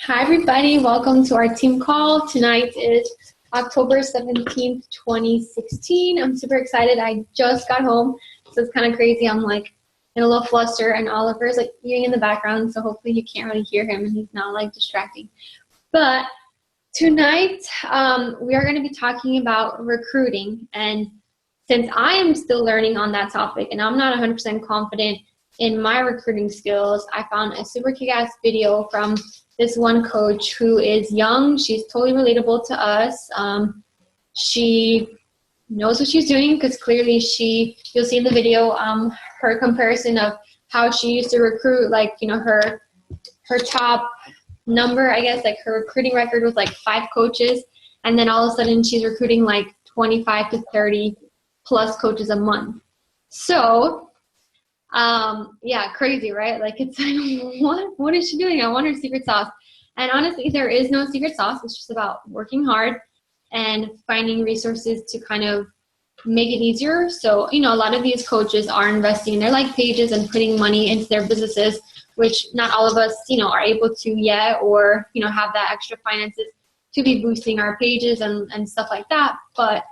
Hi, everybody. Welcome to our team call. Tonight is October 17th, 2016. I'm super excited. I just got home, so it's kind of crazy. I'm like in a little fluster, and Oliver's like eating in the background, so hopefully you can't really hear him and he's not like distracting. But tonight, we are going to be talking about recruiting. And since I am still learning on that topic and I'm not 100% confident in my recruiting skills, I found a super kick-ass video from this one coach who is young. She's totally relatable to us. She knows what she's doing because clearly you'll see in the video her comparison of how she used to recruit, like, you know, her top number, I guess, like her recruiting record was like 5 coaches, and then all of a sudden she's recruiting like 25 to 30 plus coaches a month. So yeah, crazy, right? Like, it's like, what is she doing? I want her secret sauce. And honestly, there is no secret sauce. It's just about working hard and finding resources to kind of make it easier. So, you know, a lot of these coaches are investing in their like pages and putting money into their businesses, which not all of us, you know, are able to yet, or, you know, have that extra finances to be boosting our pages and stuff like that. But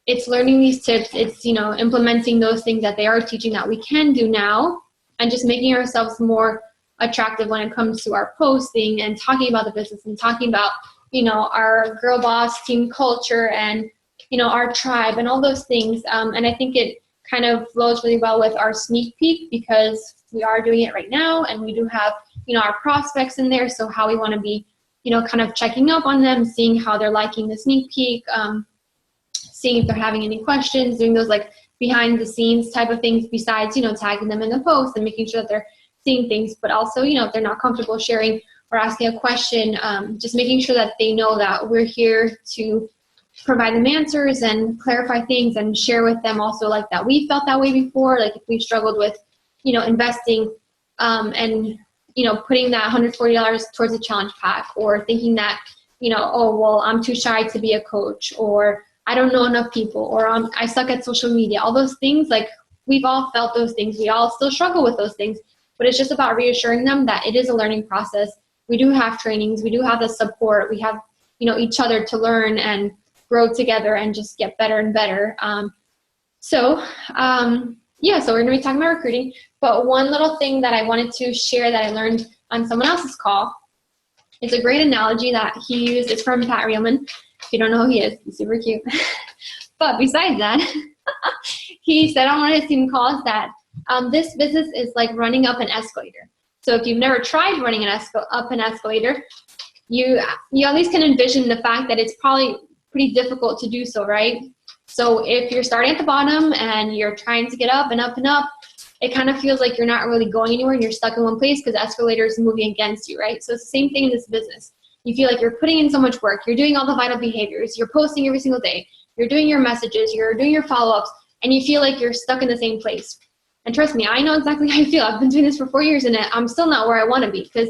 it's learning these tips. It's, you know, implementing those things that they are teaching that we can do now, and just making ourselves more attractive when it comes to our posting and talking about the business and talking about, you know, our girl boss team culture and, you know, our tribe and all those things. And I think it kind of flows really well with our sneak peek, because we are doing it right now and we do have, you know, our prospects in there. So how we want to be, you know, kind of checking up on them, seeing how they're liking the sneak peek, seeing if they're having any questions, doing those like behind the scenes type of things besides, you know, tagging them in the post and making sure that they're seeing things. But also, you know, if they're not comfortable sharing or asking a question, just making sure that they know that we're here to provide them answers and clarify things, and share with them also like that we felt that way before. Like if we struggled with, you know, investing and, you know, putting that $140 towards a challenge pack, or thinking that, you know, oh, well, I'm too shy to be a coach, or I don't know enough people, or I suck at social media. All those things, like, we've all felt those things. We all still struggle with those things, but it's just about reassuring them that it is a learning process. We do have trainings. We do have the support. We have, you know, each other to learn and grow together and just get better and better. Yeah, so we're going to be talking about recruiting. But one little thing that I wanted to share that I learned on someone else's call is a great analogy that he used. It's from Pat Riehlman. If you don't know who he is, he's super cute. But besides that, he said on one of his team calls that this business is like running up an escalator. So if you've never tried running up an escalator, you at least can envision the fact that it's probably pretty difficult to do so, right? So if you're starting at the bottom and you're trying to get up and up and up, it kind of feels like you're not really going anywhere and you're stuck in one place because the escalator is moving against you, right? So it's the same thing in this business. You feel like you're putting in so much work. You're doing all the vital behaviors. You're posting every single day. You're doing your messages. You're doing your follow-ups. And you feel like you're stuck in the same place. And trust me, I know exactly how I feel. I've been doing this for 4 years and I'm still not where I want to be, because,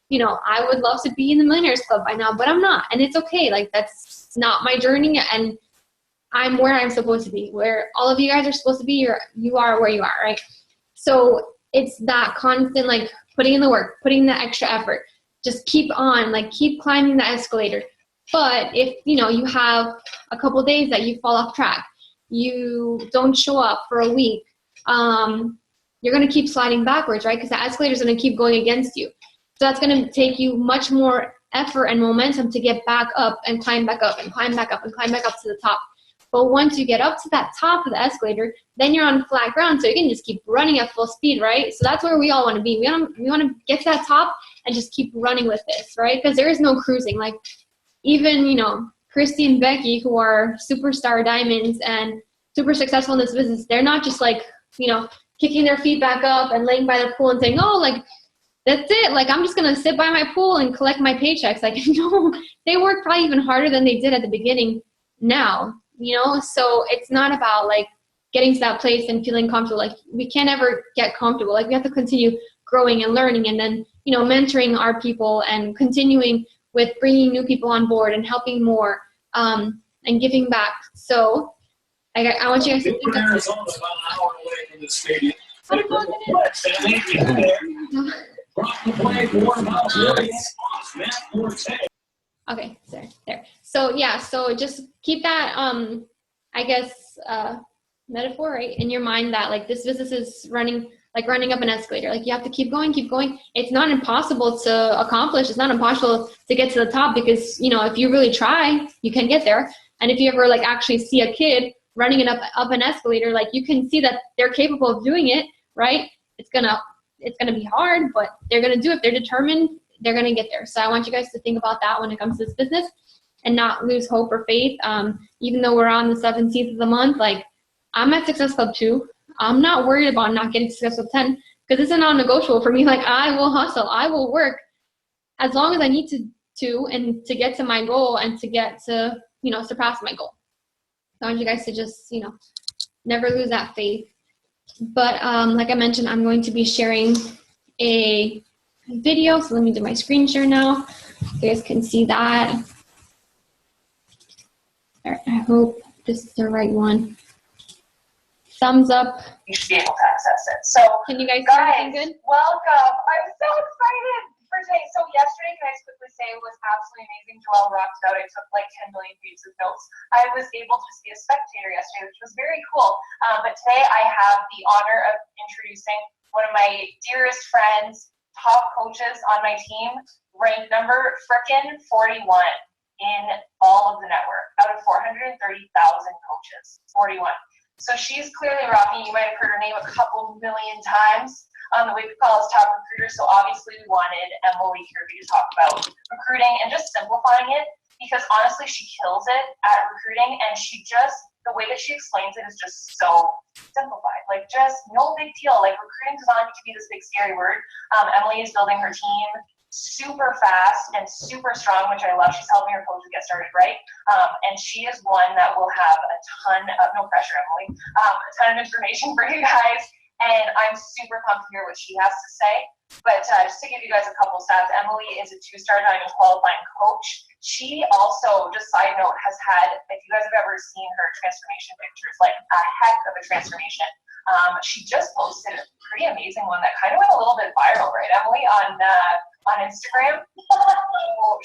you know, I would love to be in the Millionaires Club by now, but I'm not. And it's okay. Like, that's not my journey. And I'm where I'm supposed to be, where all of you guys are supposed to be. You are where you are, right? So it's that constant, like, putting in the work, putting the extra effort. Just keep on, like, keep climbing the escalator. But if, you know, you have a couple days that you fall off track, you don't show up for a week, you're going to keep sliding backwards, right? Because the escalator is going to keep going against you. So that's going to take you much more effort and momentum to get back up and climb back up and climb back up and climb back up to the top. But once you get up to that top of the escalator, then you're on flat ground, so you can just keep running at full speed, right? So that's where we all want to be. We want to get to that top and just keep running with this, right? Because there is no cruising. Like, even, you know, Christy and Becky, who are superstar diamonds and super successful in this business, they're not just like, you know, kicking their feet back up and laying by the pool and saying, oh, like, that's it. Like, I'm just going to sit by my pool and collect my paychecks. Like, no, they work probably even harder than they did at the beginning now, you know? So it's not about, like, getting to that place and feeling comfortable. Like, we can't ever get comfortable. Like, we have to continue growing and learning, and then, you know, mentoring our people and continuing with bringing new people on board and helping more, and giving back. So I want you guys to think of Arizona is about an hour away from the stadium. Matt Forte. Okay, there. So yeah, so just keep that, I guess, metaphor, right, in your mind that like this business is running up an escalator. Like you have to keep going. It's not impossible to accomplish. It's not impossible to get to the top because, if you really try, you can get there. And if you ever like actually see a kid running it up an escalator, like you can see that they're capable of doing it, right? It's gonna be hard, but they're gonna do it. They're determined. They're gonna get there. So I want you guys to think about that when it comes to this business and not lose hope or faith. Even though we're on the 17th of the month, like I'm at Success Club 2. I'm not worried about not getting to Success Club 10 because it's a non-negotiable for me. Like I will hustle. I will work as long as I need to and to get to my goal and to get to, surpass my goal. So I want you guys to just, never lose that faith. But like I mentioned, I'm going to be sharing a video. So let me do my screen share now. You guys can see that. All right, I hope this is the right one. Thumbs up. You should be able to access it. So, Can you guys guys, see anything good? welcome. I'm so excited for today. So yesterday, can I just quickly say, was absolutely amazing. Joelle rocked it out. I took like 10 million pages of notes. I was able to just be a spectator yesterday, which was very cool. But today I have the honor of introducing one of my dearest friends, top coaches on my team, ranked number frickin' 41 in all of the network out of 430,000 coaches, 41. So she's clearly rocking. You might have heard her name a couple million times on the Wake Call as top recruiter. So obviously we wanted Emily Kirby to talk about recruiting and just simplifying it because honestly she kills it at recruiting and the way that she explains it is just so simplified. Like just no big deal. Like recruiting does not need to be this big scary word. Emily is building her team super fast and super strong, which I love. She's helping her coaches get started right. And she is one that will have a ton of, no pressure, Emily, a ton of information for you guys. And I'm super pumped to hear what she has to say. But just to give you guys a couple stats, Emily is a 2-star diamond qualifying coach. She also, just side note, has had, if you guys have ever seen her transformation pictures, like a heck of a transformation. She just posted a pretty amazing one that kind of went a little bit viral, right, Emily, on Instagram.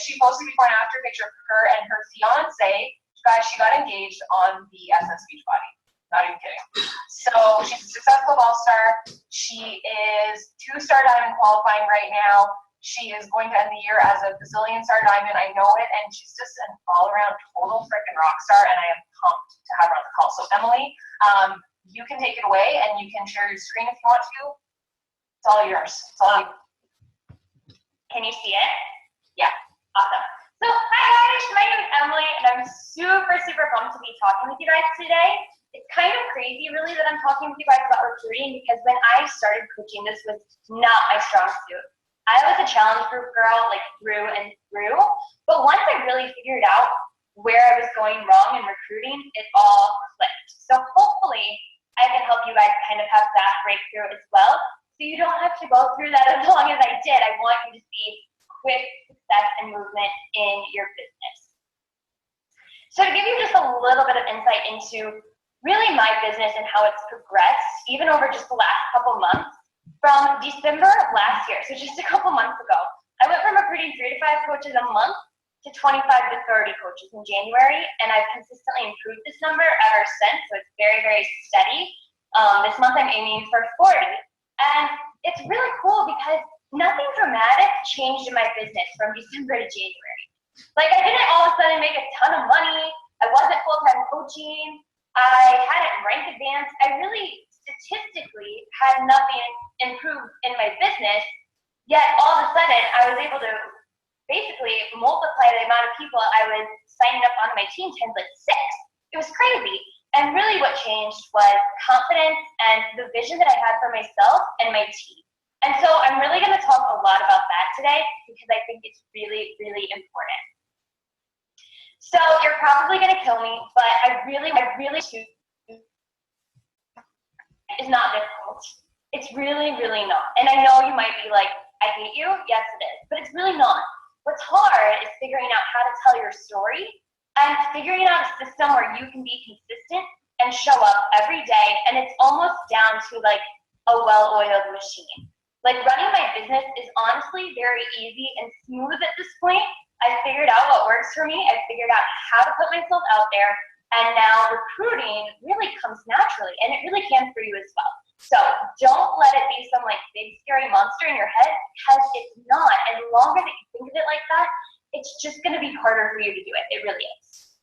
She posted before and after picture of her and her fiance. Guys, she got engaged on the SS Beachbody. Not even kidding. So she's a successful all-star. She is 2-star diamond qualifying right now. She is going to end the year as a bazillion-star diamond. I know it, and she's just an all-around total freaking rock star, and I am pumped to have her on the call. So Emily, you can take it away, and you can share your screen if you want to. It's all yours. It's all yours. Can you see it? Yeah. Awesome. So, hi guys, my name is Emily, and I'm super pumped to be talking with you guys today. It's kind of crazy, really, that I'm talking with you guys about recruiting because when I started coaching, this was not my strong suit. I was a challenge group girl, like through and through, but once I really figured out where I was going wrong in recruiting, it all clicked. So hopefully, I can help you guys kind of have that breakthrough as well. So you don't have to go through that as long as I did. I want you to see quick success and movement in your business. So to give you just a little bit of insight into really my business and how it's progressed, even over just the last couple months, from December of last year, so just a couple months ago, I went from recruiting 3 to 5 coaches a month to 25 to 30 coaches in January, and I've consistently improved this number ever since, so it's very steady. This month I'm aiming for 40. And it's really cool because nothing dramatic changed in my business from December to January. Like I didn't all of a sudden make a ton of money. I wasn't full-time coaching. I hadn't rank advanced. I really statistically had nothing improved in my business. Yet all of a sudden I was able to basically multiply the amount of people I was signing up on my team times like 6. It was crazy. And really what changed was confidence and the vision that I had for myself and my team. And so I'm really going to talk a lot about that today because I think it's really important. So you're probably going to kill me, but I really is not difficult. It's really not. And I know you might be like, I hate you. Yes, it is. But it's really not. What's hard is figuring out how to tell your story and figuring out a system where you can be consistent and show up every day, and it's almost down to like a well-oiled machine. Like running my business is honestly very easy and smooth at this point. I figured out what works for me. I figured out how to put myself out there. And now recruiting really comes naturally, and it really can for you as well. So don't let it be some like big scary monster in your head, because it's not. And the longer that you think of it like that, it's just going to be harder for you to do it. It really is.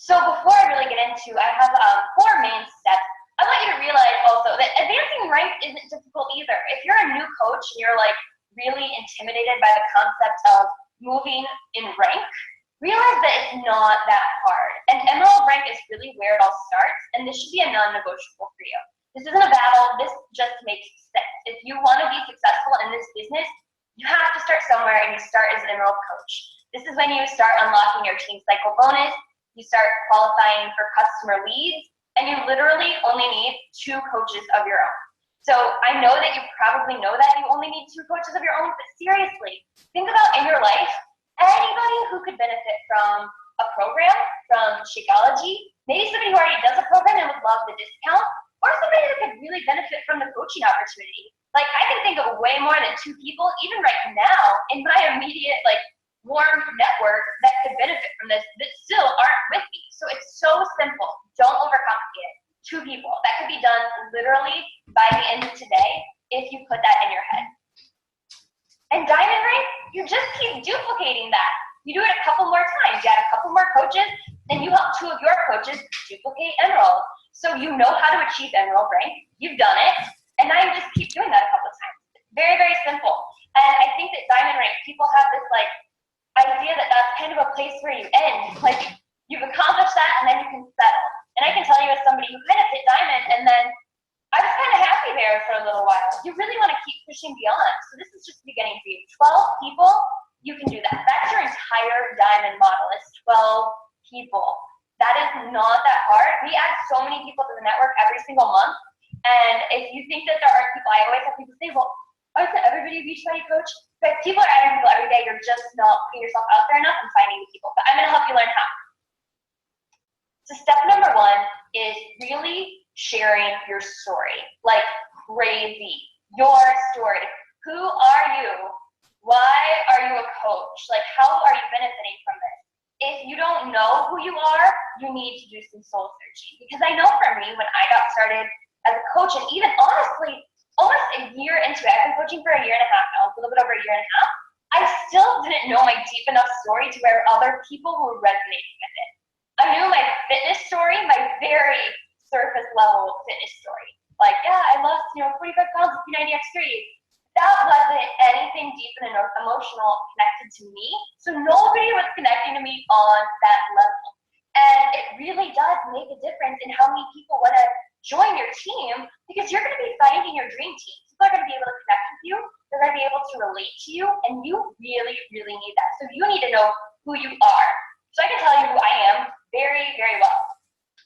So before I really get into, I have 4 main steps. I want you to realize also that advancing rank isn't difficult either. If you're a new coach and you're like really intimidated by the concept of moving in rank, realize that it's not that hard. And Emerald rank is really where it all starts, and this should be a non-negotiable for you. This isn't a battle, this just makes sense. If you want to be successful in this business, you have to start somewhere, and you start as an Emerald coach. This is when you start unlocking your team cycle bonus, you start qualifying for customer leads, and you literally only need 2 coaches of your own. So I know that you probably know that you only need 2 coaches of your own, but seriously, think about in your life, anybody who could benefit from a program, from Shakeology, maybe somebody who already does a program and would love the discount, or somebody that could really benefit from the coaching opportunity. Like, I can think of way more than 2 people, even right now, in my immediate, like, warm network that could benefit from this that still aren't with me. So it's so simple. Don't overcomplicate it. 2 people. That could be done literally by the end of today if you put that in your head. And diamond rank, you just keep duplicating that. You do it a couple more times. You add a couple more coaches, and you help 2 of your coaches duplicate emerald. So you know how to achieve emerald rank. You've done it, and now you just keep doing that a couple of times. Very, very simple. And I think that diamond rank, people have this like idea that that's kind of a place where you end. Like, you've accomplished that, and then you can settle. And I can tell you as somebody who kind of hit diamond, and then I was kind of happy there for a little while. You really want to keep pushing beyond. So this is just the beginning for you. 12 people, you can do that. That's your entire diamond model. It's 12 people. That is not that hard. We add so many people to the network every single month. And if you think that there aren't people, I always have people say, well, isn't everybody a Beachbody coach? But people are adding people every day. You're just not putting yourself out there enough and finding the people. But I'm going to help you learn how. So step number 1 is really sharing your story, like crazy. Your story. Who are you? Why are you a coach? Like, how are you benefiting from this? If you don't know who you are, you need to do some soul searching. Because I know for me, when I got started as a coach, and even honestly, almost a year into it, I've been coaching for a year and a half now, a little bit over a year and a half, I still didn't know my deep enough story to where other people were resonating with it. I knew my fitness story, my very surface level fitness story. Like, yeah, I lost, 45 pounds with P90 X3. That wasn't anything deep and emotional connected to me. So nobody was connecting to me on that level. And it really does make a difference in how many people want to join your team, because you're going to be finding your dream team. People are going to be able to connect with you. They're going to be able to relate to you. And you really, really need that. So you need to know who you are. So I can tell you who I am very, very well.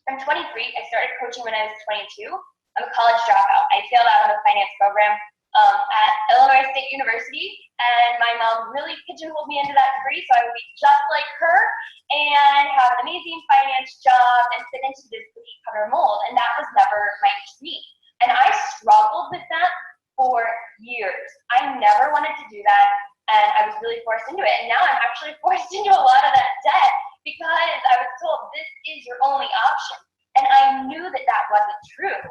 I'm 23. I started coaching when I was 22. I'm a college dropout. I failed out of a finance program at Illinois State University, and my mom really pigeonholed me into that degree so I would be just like her and have an amazing finance job and fit into this cookie cutter mold, and that was never my dream. And I struggled with that for years. I never wanted to do that, and I was really forced into it. And now I'm actually forced into a lot of that debt because I was told this is your only option. And I knew that that wasn't true.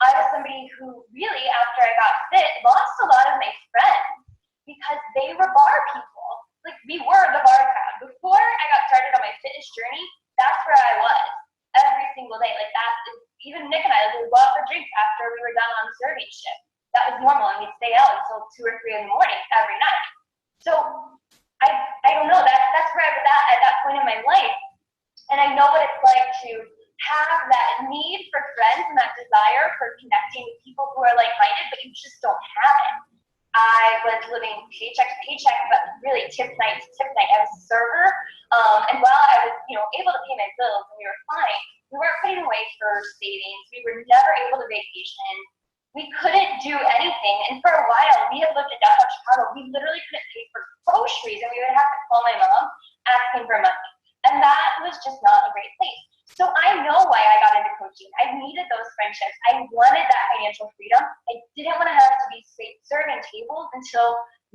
I was somebody who really, after I got fit, lost a lot of my friends because they were bar people. Like, we were the bar crowd. Before I got started on my fitness journey, that's where I was every single day. Like, even Nick and I, we would go out for drinks after we were done on the serving shift. That was normal, and we'd stay out until 2 or 3 in the morning every night. So I don't know, that's where I was at that point in my life. And I know what it's like to have that need for friends and that desire for connecting with people who are like-minded, but you just don't have it. I was living paycheck to paycheck, but really tip night to tip night. I was a server, and while I was, able to pay my bills and we were fine, we weren't putting away for savings. We were never able to vacation. We couldn't do anything, and for a while, we had lived in downtown Chicago. We literally couldn't pay for groceries, and we would have to call my mom asking for money, and that was just not a great place. So I know why I got into coaching. I needed those friendships. I wanted that financial freedom. I didn't want to have to be serving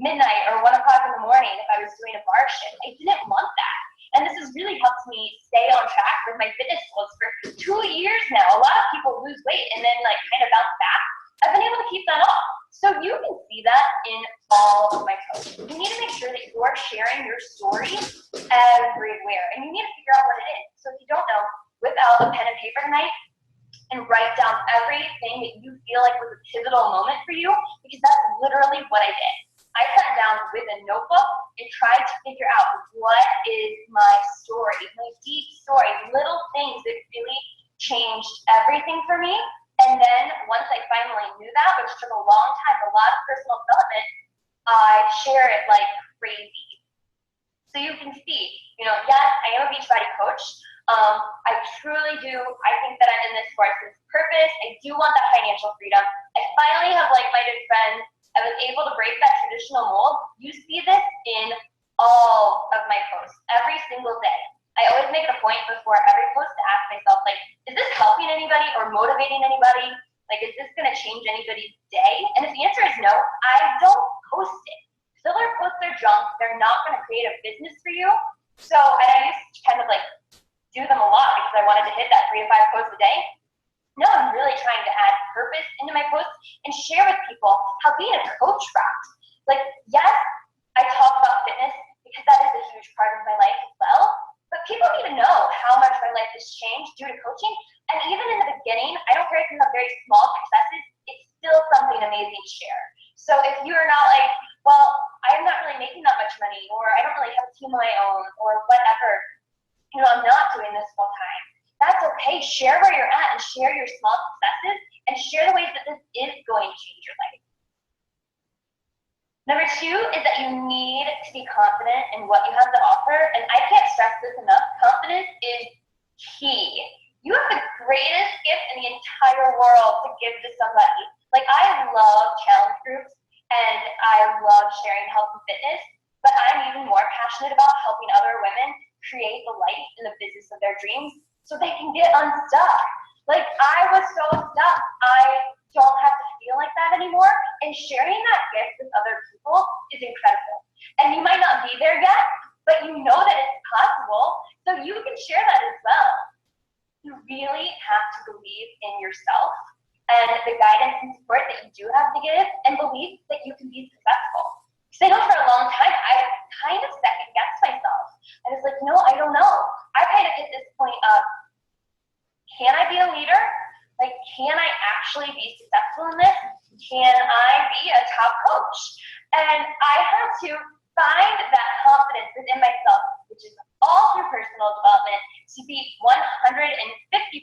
midnight or 1 o'clock in the morning if I was doing a bar shift. I didn't want that. And this has really helped me stay on track with my fitness goals for 2 years now. A lot of people lose weight and then like kind of bounce back. I've been able to keep that off. So you can see that in all of my posts. You need to make sure that you're sharing your story everywhere. And you need to figure out what it is. So if you don't know, whip out a pen and paper tonight and write down everything that you feel like was a pivotal moment for you, because that's literally what I did. I sat down with a notebook and tried to figure out what is my story, my deep story, little things that really changed everything for me. And then once I finally knew that, which took a long time, a lot of personal development, I share it like crazy. So you can see, yes, I am a Beachbody coach. I truly do. I think that I'm in this for its purpose. I do want that financial freedom. I finally have like-minded friends. I was able to break that traditional mold. You see this in all of my posts, every single day. I always make it a point before every post to ask myself, like, is this helping anybody or motivating anybody? Like, is this going to change anybody's day? And if the answer is no, I don't post it. Filler posts are junk. They're not going to create a business for you. So, and I used to kind of like do them a lot because I wanted to hit that 3 to 5 posts a day. No, I'm really trying to add purpose into my posts and share with people how being a coach rocks. Like, yes, I talk about fitness because that is a huge part of my life as well. But people need to know how much my life has changed due to coaching. And even in the beginning, I don't care if you have very small successes, it's still something amazing to share. So if you're not like, well, I'm not really making that much money, or I don't really have a team of my own, or whatever, I'm not doing this full time. That's okay. Share where you're at and share your small successes and share the ways that this is going to change your life. Number 2 is that you need to be confident in what you have to offer. And I can't stress this enough. Confidence is key. You have the greatest gift in the entire world to give to somebody. Like, I love challenge groups and I love sharing health and fitness, but I'm even more passionate about helping other women create the life and the business of their dreams so they can get unstuck. Like, I was so stuck. I don't have to feel like that anymore. And sharing that gift with other people is incredible. And you might not be there yet, but you know that it's possible, so you can share that as well. You really have to believe in yourself and the guidance and support that you do have to give, and believe that you can be successful. Because I know for a long time, I kind of second-guessed myself. I was like, no, I don't know. I kind of hit this point of, can I be a leader? Like, can I actually be successful in this? Can I be a top coach? And I had to find that confidence within myself, which is all through personal development, to be 150%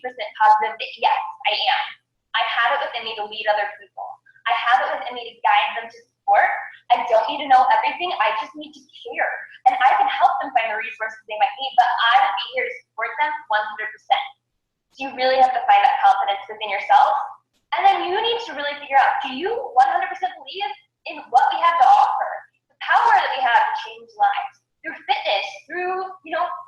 positive that yes, I am. I have it within me to lead other people. I have it within me to guide them to support. I don't need to know everything. I just need to care. And I can help them find the resources they might need, but I will be here to support them 100%. So you really have to find that confidence within yourself. And then you need to really figure out, do you 100% believe in what we have to offer? The power that we have to change lives through fitness, through,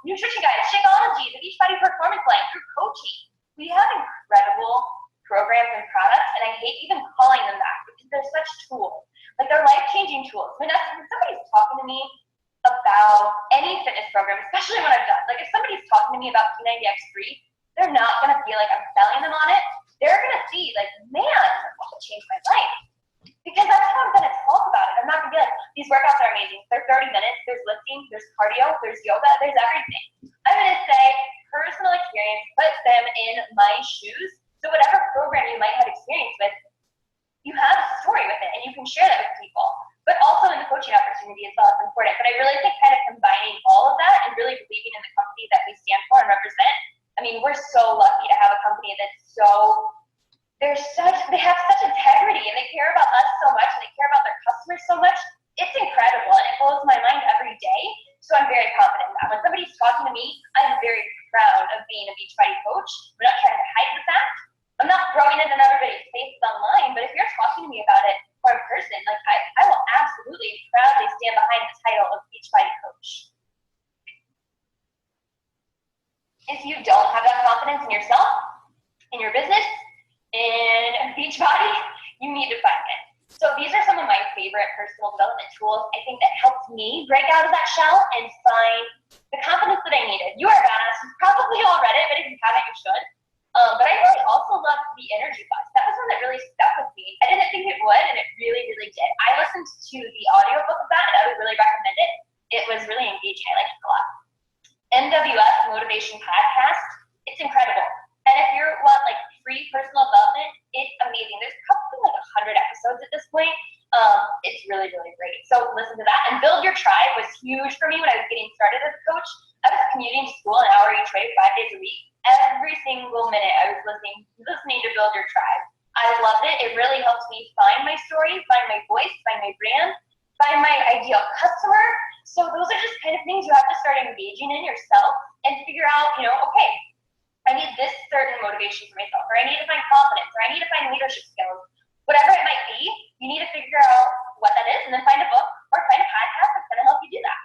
nutrition guides, Shakeology, the Beachbody Performance Line, through coaching. We have incredible programs and products, and I hate even calling them that because they're such tools. Like, they're life-changing tools. When somebody's talking to me about any fitness program, especially when I'm done, like if somebody's talking to me about P90X3, they're not going to feel like I'm selling them on it. They're going to see, like, man, that will change my life. Because that's how I'm going to talk about it. I'm not going to be like, these workouts are amazing. They're 30 minutes. There's lifting. There's cardio. There's yoga. There's everything. I'm going to say personal experience, put them in my shoes. So whatever program you might have experience with, you have a story with it, and you can share that with people. But also in the coaching opportunity as well, it's important. But I really think kind of combining all of that and really believing in the company that we stand for and represent. I mean, we're so lucky to have a company that's they have such integrity, and they care about us so much, and they care about their customers so much. It's incredible, and it blows my mind every day. So I'm very confident in that. When somebody's talking to me, I'm very proud of being a Beachbody coach. We're not trying to hide the fact. I'm not throwing it in everybody's faces online, but if you're talking to me about it or in person, like I will absolutely proudly stand behind the title of Beachbody coach. If you don't have that confidence in yourself, in your business, in Beachbody, you need to find it. So these are some of my favorite personal development tools, I think, that helped me break out of that shell and find the confidence that I needed. You Are a Badass. You've probably all read it, but if you haven't, you should. But I really also loved The Energy Bus. That was one that really stuck with me. I didn't think it would, and it really, really did. I listened to the audiobook of that, and I would really recommend it. It was really engaging. I liked it a lot. NWS Motivation Podcast. It's incredible. And if you want like free personal development, it's amazing. There's probably like 100 episodes at this point. It's really, really great. So listen to that. And Build Your Tribe was huge for me when I was getting started as a coach. I was commuting to school an hour each way, 5 days a week. Every single minute I was listening to Build Your Tribe. I loved it. It really helped me find my story, find my voice, find my brand, find my ideal customer. So those are just kind of things you have to start engaging in yourself and figure out, okay, I need this certain motivation for myself, or I need to find confidence, or I need to find leadership skills. Whatever it might be, you need to figure out what that is and then find a book or find a podcast that's going to help you do that.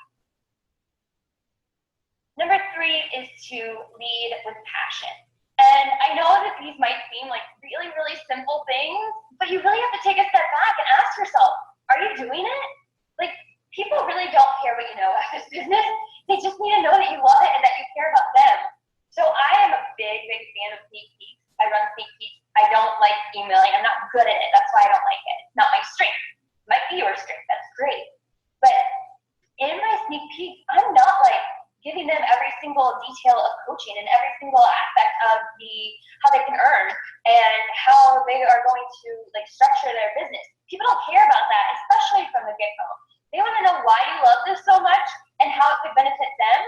Number 3 is to lead with passion. And I know that these might seem like really, really simple things, but you really have to take a step back and ask yourself, are you doing it? Like, people really don't care what you know about this business. They just need to know that you love it and that you care about them. So I am a big, big fan of sneak peeks. I run sneak peeks. I don't like emailing. I'm not good at it. That's why I don't like it. It's not my strength. It might be your strength. That's great. But in my sneak peek, I'm not like giving them every single detail of coaching and every single aspect of how they can earn and how they are going to like structure their business. People don't care about that, especially from the get-go. They want to know why you love this so much and how it could benefit them.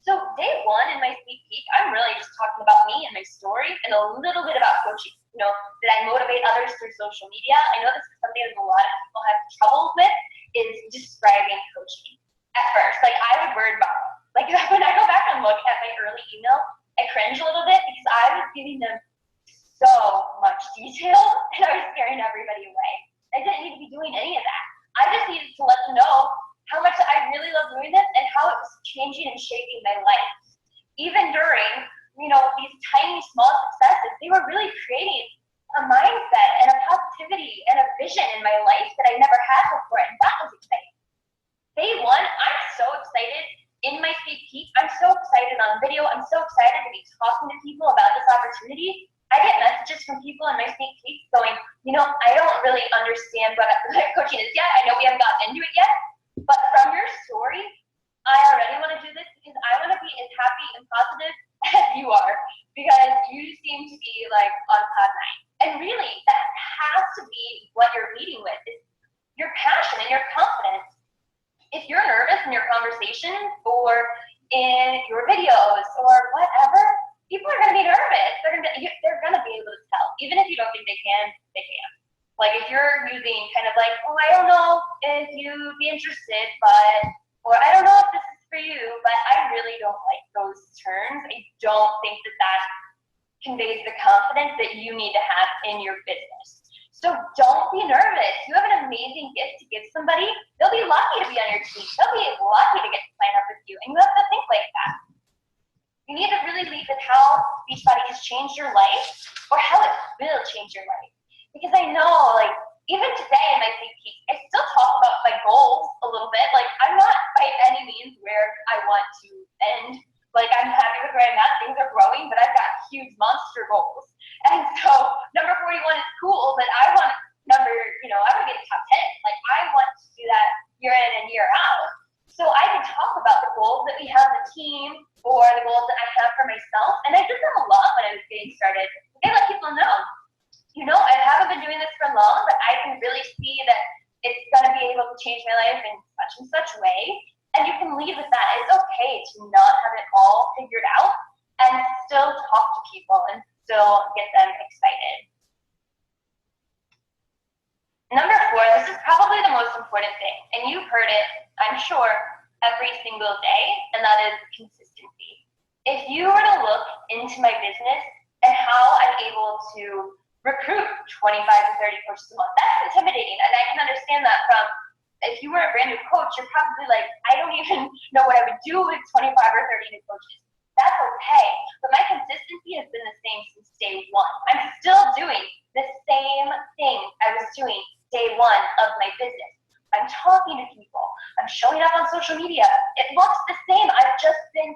So day 1 in my sneak peek, I'm really just talking about me and my story and a little bit about coaching. Did I motivate others through social media? I know this is something that a lot of people have trouble with, is describing coaching. At first, like I would word vomit. Like when I go back and look at my early email, I cringe a little bit because I was giving them so much detail and I was scaring everybody away. I didn't need to be doing any of that. I just needed to let them know how much I really love doing this and how it was changing and shaping my life. Even during, these tiny, small successes, they were really creating a mindset and a positivity and a vision in my life that I never had before, and that was exciting. Day 1, I'm so excited in my sneak peek. I'm so excited on video. I'm so excited to be talking to people about this opportunity. I get messages from people in my sneak peek going, I don't really understand what coaching is yet. I know we haven't gotten into it yet, but from your story, I already want to do this because I want to be as happy and positive as you are, because you seem to be like on cloud 9. And really, that has to be what you're leading with, is your passion and your confidence. If you're nervous in your conversations or in your videos or whatever, people are going to be nervous. They're going to be able to tell. Even if you don't think they can, they can. Like if you're using kind of like, I don't know if you'd be interested, or I don't know if this is for you, but I really don't like those terms. I don't think that conveys the confidence that you need to have in your business. So don't be nervous. You have an amazing gift to give somebody. They'll be lucky to be on your team. They'll be lucky to get to sign up with you. And you have to think like that. You need to really lead with how Beachbody has changed your life or how it will change your life. Because I know, like, even today in my sneak peek, I still talk about my goals a little bit. Like, I'm not by any means where I want to end. Like, I'm happy with where I'm at. Things are growing, but I've got huge monster goals. And so, number 41 is cool, but I want I want to get top 10. Like, I want to do that year in and year out. So I can talk about the goals that we have as a team or the goals that I have for myself. And I did them a lot when I was getting started. I let people know, I haven't been doing this for long, but I can really see that it's going to be able to change my life in such and such way. And you can lead with that. It's okay to not have it all figured out and still talk to people and still get them excited. Number 4, this is probably the most important thing, and you've heard it, I'm sure, every single day, and that is consistency. If you were to look into my business and how I'm able to recruit 25 to 30 coaches a month, that's intimidating, and I can understand that from, if you were a brand new coach, you're probably like, I don't even know what I would do with 25 or 30 new coaches. That's okay, but my consistency has been the same since day 1. I'm still doing the same thing I was doing day 1 of my business. I'm talking to people. I'm showing up on social media. It looks the same. I've just been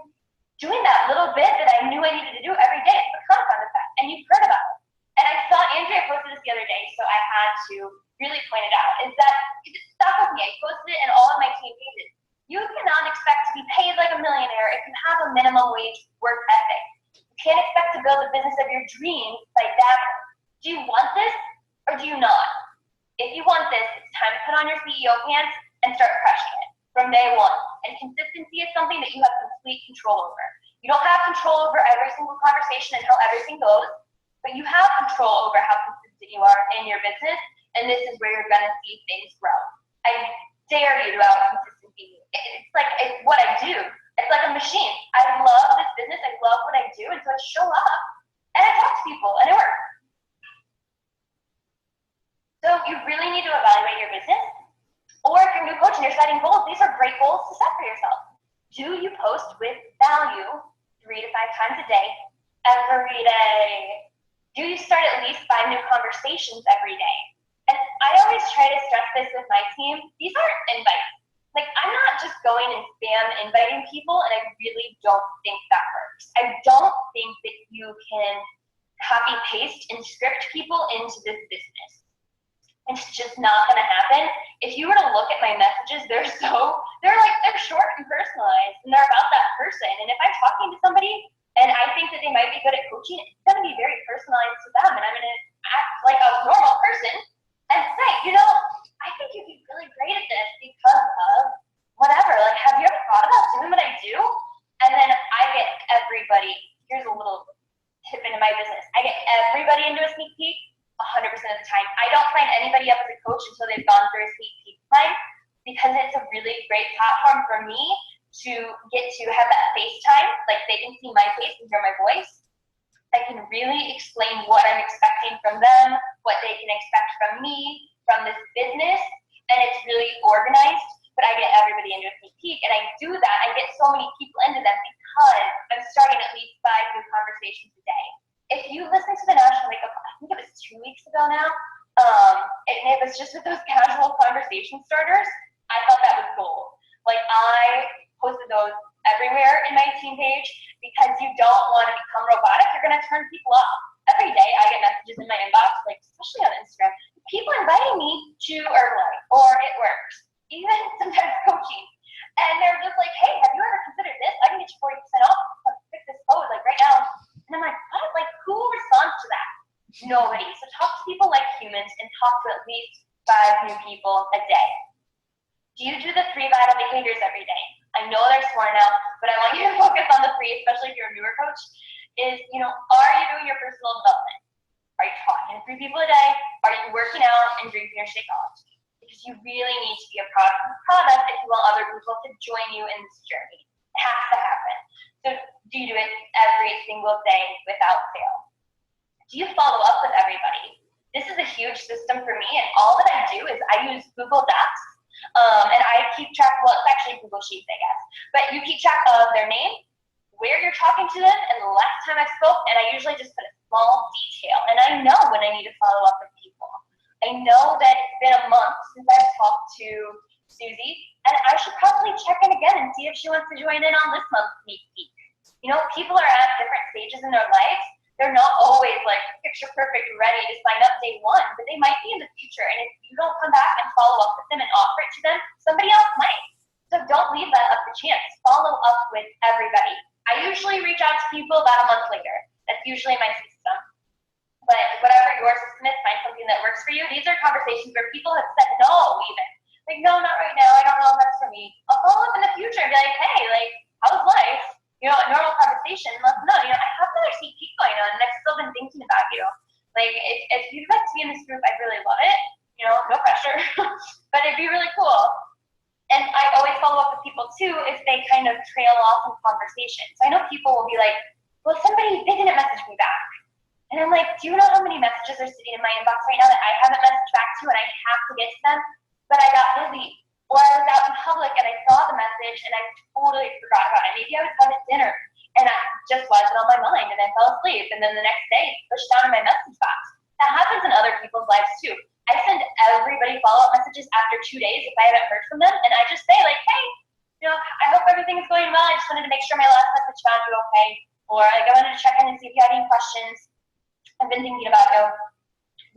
doing that little bit that I knew I needed to do every day. It's the compound effect, and you've heard about it. And I saw Andrea posted this the other day, so I had to really point it out, is that it stuck with me. I posted it in all of my team pages. You cannot expect to be paid like a millionaire if you have a minimum wage work ethic. You can't expect to build a business of your dreams by dabbling. Do you want this or do you not? If you want this, it's time to put on your CEO pants and start crushing it from day one. And consistency is something that you have complete control over. You don't have control over every single conversation and how everything goes, but you have control over how consistent you are in your business, and this is where you're going to see things grow. I dare you to out consistency. It's what I do. It's like a machine. I love this business. I love what I do, and so I show up and I talk to people, and it works. So you really need to evaluate your business. Or if you're new coach and you're setting goals, these are great goals to set for yourself. Do you post with value 3 to 5 times a day, every day? Do you start at least 5 new conversations every day? And I always try to stress this with my team. These aren't invites. Like, I'm not just going and spam inviting people, and I really don't think that works. I don't think that you can copy, paste, and script people into this business. It's just not gonna happen. If you were to look at my messages, they're short and personalized, and they're about that person. And if I'm talking to somebody and I think that they might be good at coaching, it's gonna be very personalized to them, and I'm gonna act like a normal person and say, I think you'd be really great at this because of whatever. Like, have you ever thought about doing what I do? And then I get everybody, here's a little tip into my business, I get everybody into a sneak peek 100% of the time. I don't sign anybody up as a coach until they've gone through a sneak peek time, because it's a really great platform for me to get to have that face time, like they can see my face and hear my voice. I can really explain what I'm expecting from them, what they can expect from me, from this business, and it's really organized, but I get everybody into a sneak peek, and I do that. I get so many people into them because I'm starting at least 5 new conversations a day. If you listen to the National Makeup, I think it was 2 weeks ago now, and it was just with those casual conversation starters, I thought that was gold. Like, I posted those everywhere in my team page because you don't want to become robotic. You're going to turn people off. Every day I get messages in my inbox, like especially on Instagram, people inviting me to Herbalife or It Works, even sometimes coaching. And they're just like, hey, have you ever considered this? I can get you 40% off. Fix this code like right now. And I'm like, what? Like, who responds to that? Nobody. So talk to people like humans and talk to at least 5 new people a day. Do you do the 3 vital behaviors every day? I know there's 4 now, but I want you to focus on the 3, especially if you're a newer coach, is, are you doing your personal development? Are you talking to 3 people a day? Are you working out and drinking your Shakeology? Because you really need to be a product of the product if you want other people to join you in this journey. It has to happen. So do you do it every single day without fail? Do you follow up with everybody? This is a huge system for me, and all that I do is I use Google Docs, and I keep track, well, it's actually Google Sheets, I guess, but you keep track of their name, where you're talking to them, and the last time I spoke, and I usually just put a small detail, and I know when I need to follow up with people. I know that it's been a month since I've talked to Susie, and I should probably check in again and see if she wants to join in on this month's sneak peek. People are at different stages in their lives. They're not always like picture perfect ready to sign up day 1, but they might be in the future. And if you don't come back and follow up with them and offer it to them, somebody else might. So don't leave that up to chance. Follow up with everybody. I usually reach out to people about a month later. That's usually my system. But whatever your system is, find something that works for you. These are conversations where people have said no even. Like, no, not right now. I don't know if that's for me. I'll follow up in the future and be like, hey, like, how's life? A normal conversation. Let them know, I have another sneak peek going on, and I've still been thinking about you. Like, if you'd like to be in this group, I'd really love it. No pressure. But it'd be really cool. And I always follow up with people, too, if they kind of trail off in conversations. I know people will be like, well, they didn't message me back. And I'm like, do you know how many messages are sitting in my inbox right now that I haven't messaged back to, and I have to get to them? But I got busy. Or I was out in public and I saw the message and I totally forgot about it. Maybe I was out at dinner and I just wasn't on my mind and I fell asleep. And then the next day, pushed down in my message box. That happens in other people's lives too. I send everybody follow-up messages after 2 days if I haven't heard from them, and I just say like, hey, I hope everything is going well. I just wanted to make sure my last message found you okay, or like I wanted to check in and see if you had any questions. I've been thinking about you.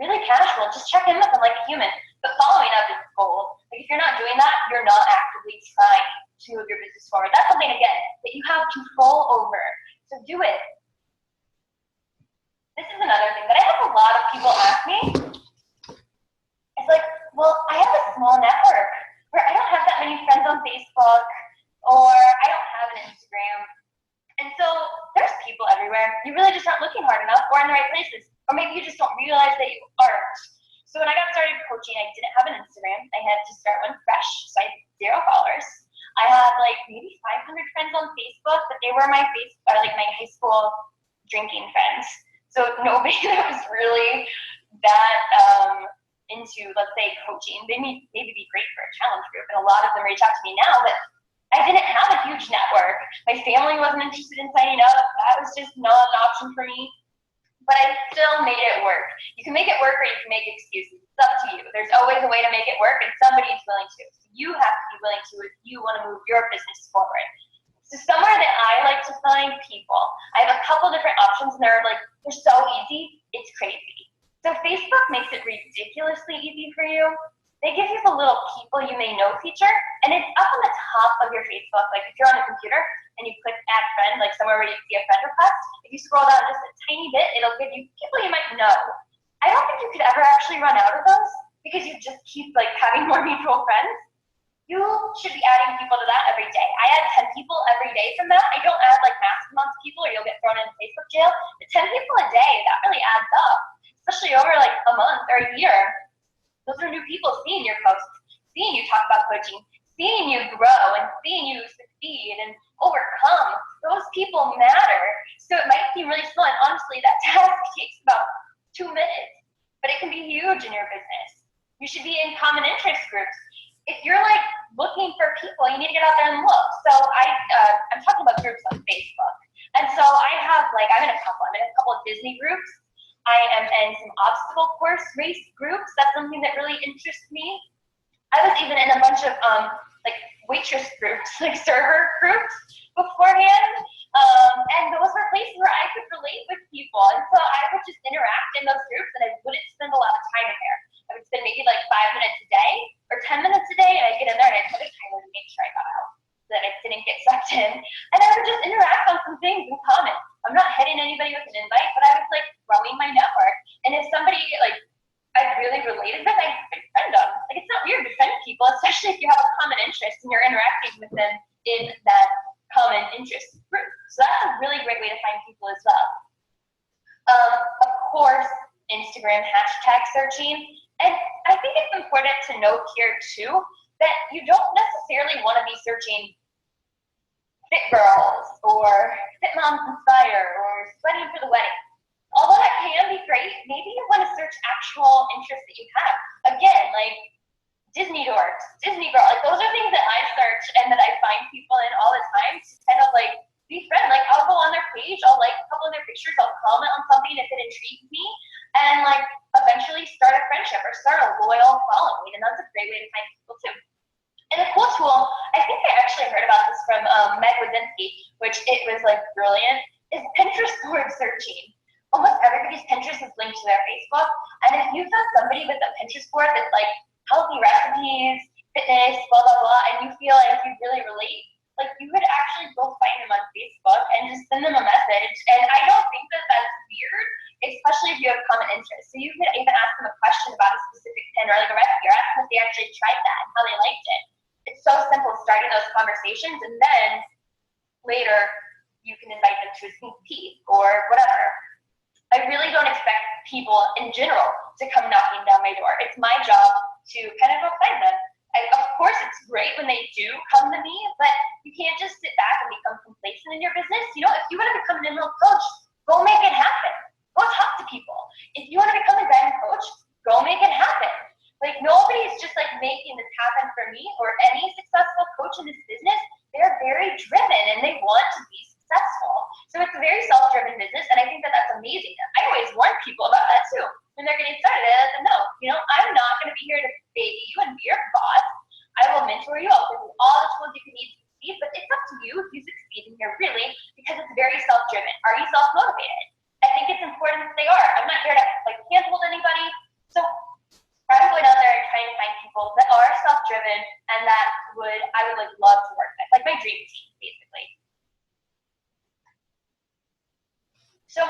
Really casual, just check in with them like a human. But following up is gold. Like if you're not doing that, you're not actively trying to move your business forward. That's something, again, that you have control over. So do it. This is another thing that I have a lot of people ask me. It's like, well, I have a small network where I don't have that many friends on Facebook, or I don't have an Instagram. And so there's people everywhere. You really just aren't looking hard enough or in the right places. Or maybe you just don't realize that you aren't. So when I got started coaching, I didn't have an Instagram. I had to start one fresh, so I had 0 followers. I had like maybe 500 friends on Facebook, but they were my high school drinking friends. So nobody that was really that into, let's say, coaching. They may maybe be great for a challenge group, and a lot of them reach out to me now, but I didn't have a huge network. My family wasn't interested in signing up. That was just not an option for me. But I still made it work. You can make it work or you can make excuses. It's up to you. There's always a way to make it work, and somebody's willing to. So you have to be willing to if you want to move your business forward. So somewhere that I like to find people, I have a couple different options, and they're so easy, it's crazy. So Facebook makes it ridiculously easy for you. They give you the little people you may know feature, and it's up on the top of your Facebook. Like if you're on a computer and you click add friend, like somewhere where you see a friend request, if you scroll down just a tiny bit, it'll give you people you might know. I don't think you could ever actually run out of those because you just keep having more mutual friends. You should be adding people to that every day. I add 10 people every day from that. I don't add massive amounts of people or you'll get thrown into Facebook jail. But 10 people a day, that really adds up, especially over a month or a year. Those are new people seeing your posts, seeing you talk about coaching, seeing you grow and seeing you succeed and overcome. Those people matter. So it might seem really slow, and honestly, that task takes about 2 minutes, but it can be huge in your business. You should be in common interest groups. If you're looking for people, you need to get out there and look. So I'm talking about groups on Facebook. And so I'm in a couple of Disney groups. I am in some obstacle course race groups. That's something that really interests me. I was even in a bunch of waitress groups, server groups beforehand. And those were places where I could relate with people. And so I would just interact in those groups, and I wouldn't spend a lot of time in there. I would spend maybe 5 minutes a day or 10 minutes a day, and I'd get in there and I'd put a timer to make sure I got out so that I didn't get sucked in. And I would just interact on some things in common. I'm not hitting anybody with an invite, but I was growing my network. And if somebody I really related with, I'd friend them. It's not weird to friend people, especially if you have a common interest and you're interacting with them in that common interest group. So that's a really great way to find people as well. Of course, Instagram hashtag searching. And I think it's important to note here too that you don't necessarily want to be searching fit girls or fit moms inspire or sweating for the wedding. Although that can be great, maybe you want to search actual interests that you have. Again, Disney dorks, Disney girl, those are things that I search and that I find people in all the time to kind of be friends. I'll go on their page, I'll like a couple of their pictures, I'll comment on something if it intrigues me, and eventually start a friendship or start a loyal following, and that's a great way to find people too. And a cool tool, I think I actually heard about this from Meg Wazinski, which it was brilliant, is Pinterest board searching. Almost everybody's Pinterest is linked to their Facebook, and if you found somebody with a Pinterest board that's healthy recipes, fitness, blah, blah, blah, and you feel you really relate, you could actually go find them on Facebook and just send them a message. And I don't think that that's weird, especially if you have common interests. So you could even ask them a question about a specific pin or a recipe, or ask them if they actually tried that and how they liked it. It's so simple starting those conversations, and then later you can invite them to a sneak peek or whatever. I really don't expect people in general to come knocking down my door. It's my job to kind of go find them. Of course, it's great when they do come to me, but you can't just sit back and become complacent in your business. If you want to become an in-real coach, go make it happen. Go talk to people. If you want to become a brand coach, go make it happen. Nobody's just making this happen for me or any successful coach in this business. They're very driven and they want to be successful. So it's a very self-driven business, and I think that that's amazing. I always warn people about that too. when they're getting started, I let them know, I'm not going to be here to baby you and be your boss. I will mentor you. I'll give you all the tools you can need to succeed, but it's up to you if you succeed in here, really, because it's very self-driven. Are you self-motivated? I think it's important that they are. I'm not here to hand-hold anybody. So I'm going out there and trying to find people that are self-driven and that I would love to work with, like my dream team, basically. So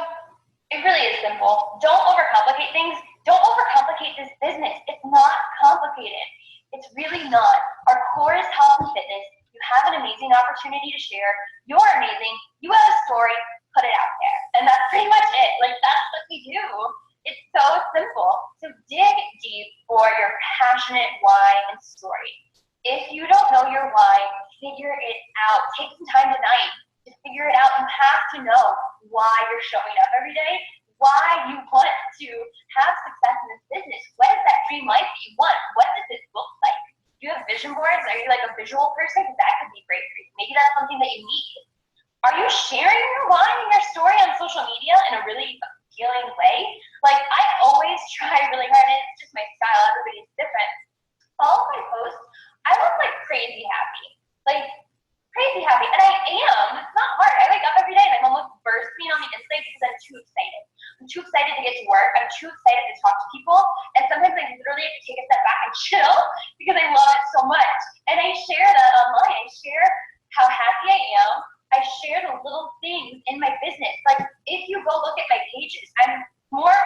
it really is simple. Don't overcomplicate things. Don't overcomplicate this business. It's not complicated. It's really not. Our core is health and fitness. You have an amazing opportunity to share. You're amazing. You have a story. Put it out there. And that's pretty much it. That's what we do. It's so simple. So dig deep for your passionate why and story. If you don't know your why, figure it out. Take some time tonight to figure it out. You have to know why you're showing up every day, why you want to have success in this business. What is that dream life that you want? What does it look like? Do you have vision boards? Are you a visual person? Because that could be great for you. Maybe that's something that you need. Are you sharing your why and your story on social media in a really appealing way? I always try really hard, and it's just my style. Everybody's different. All of my posts, I look crazy happy. Crazy happy. And I am. It's not hard. I wake up every day and I'm almost bursting on the inside because I'm too excited. I'm too excited to get to work. I'm too excited to talk to people. And sometimes I literally have to take a step back and chill because I love it so much. And I share that online. I share how happy I am. I share the little things in my business. If you go look at my pages, I'm more,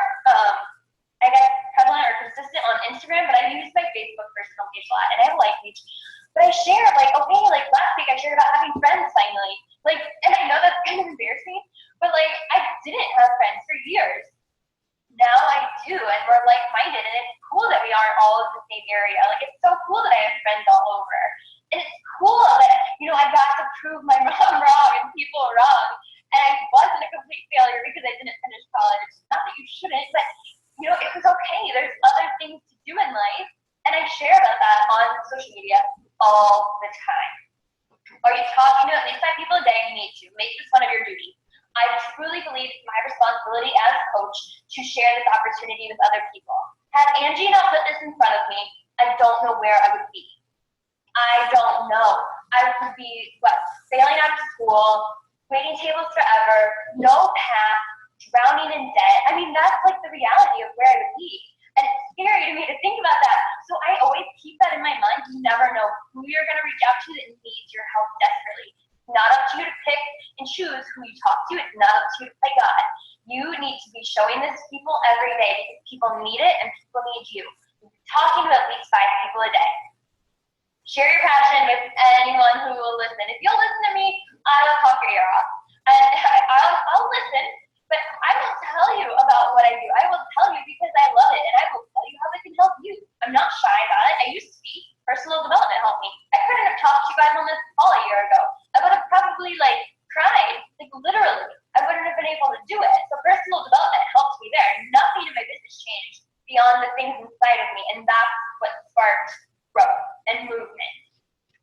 prevalent or consistent on Instagram, but I use my Facebook personal page a lot, and I have a like page. But I share, last week I shared about having friends finally. And I know that's kind of embarrassing, but I didn't have friends for years. Now I do, and we're like-minded, and it's cool that we aren't all in the same area. It's so cool that I have friends all over. And it's cool that, I got to prove my mom wrong and people wrong. And I wasn't a complete failure because I didn't finish college. Not that you shouldn't, but, it was okay. There's other things to do in life. And I share about that on social media all the time. Are you talking to at least 5 people a day? You need to. Make this one of your duties. I truly believe it's my responsibility as a coach to share this opportunity with other people. Had Angie not put this in front of me, I don't know where I would be. I don't know. I would be, failing out of school, waiting tables forever, no path, drowning in debt. That's the reality of where I would be. And it's scary to me to think about that. So I always keep that in my mind. You never know who you're going to reach out to that needs your help desperately. Not up to you to pick and choose who you talk to. It's not up to you to play God. You need to be showing this to people every day because people need it and people need you. Talking to at least 5 people a day. Share your passion with anyone who will listen. If you'll listen to me, I will talk your ear off. And I'll listen, but I will tell you about what I do. I will tell you because I love it, and I will tell you how it can help you. I'm not shy about it. I used to be. Personal development helped me. I couldn't have talked to you guys on this call a year ago. I would have probably cried, literally. I wouldn't have been able to do it. So personal development helped me there. Nothing in my business changed beyond the things inside of me, and that's what sparked growth and movement.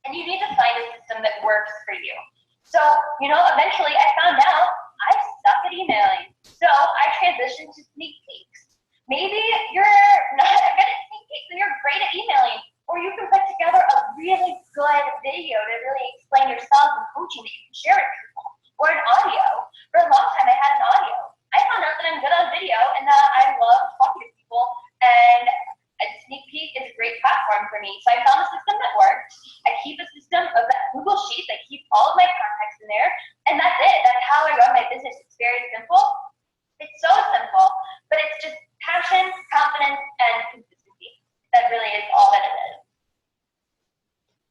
And you need to find a system that works for you. So, eventually I found out I suck at emailing. So I transitioned to Sneak Peeks. Maybe you're not good at Sneak Peeks and you're great at emailing, or you can put together a really good video to really explain yourself and coaching that you can share with people, or an audio. For a long time I had an audio. I found out that I'm good on video and that I love talking to people, and Sneak Peek is a great platform for me. So I found a system that works. I keep a system of that Google Sheets. I keep all of my contacts in there, and that's it. That's how I run my business. It's very simple. It's so simple, but it's just passion, confidence, and consistency. That really is all that it is.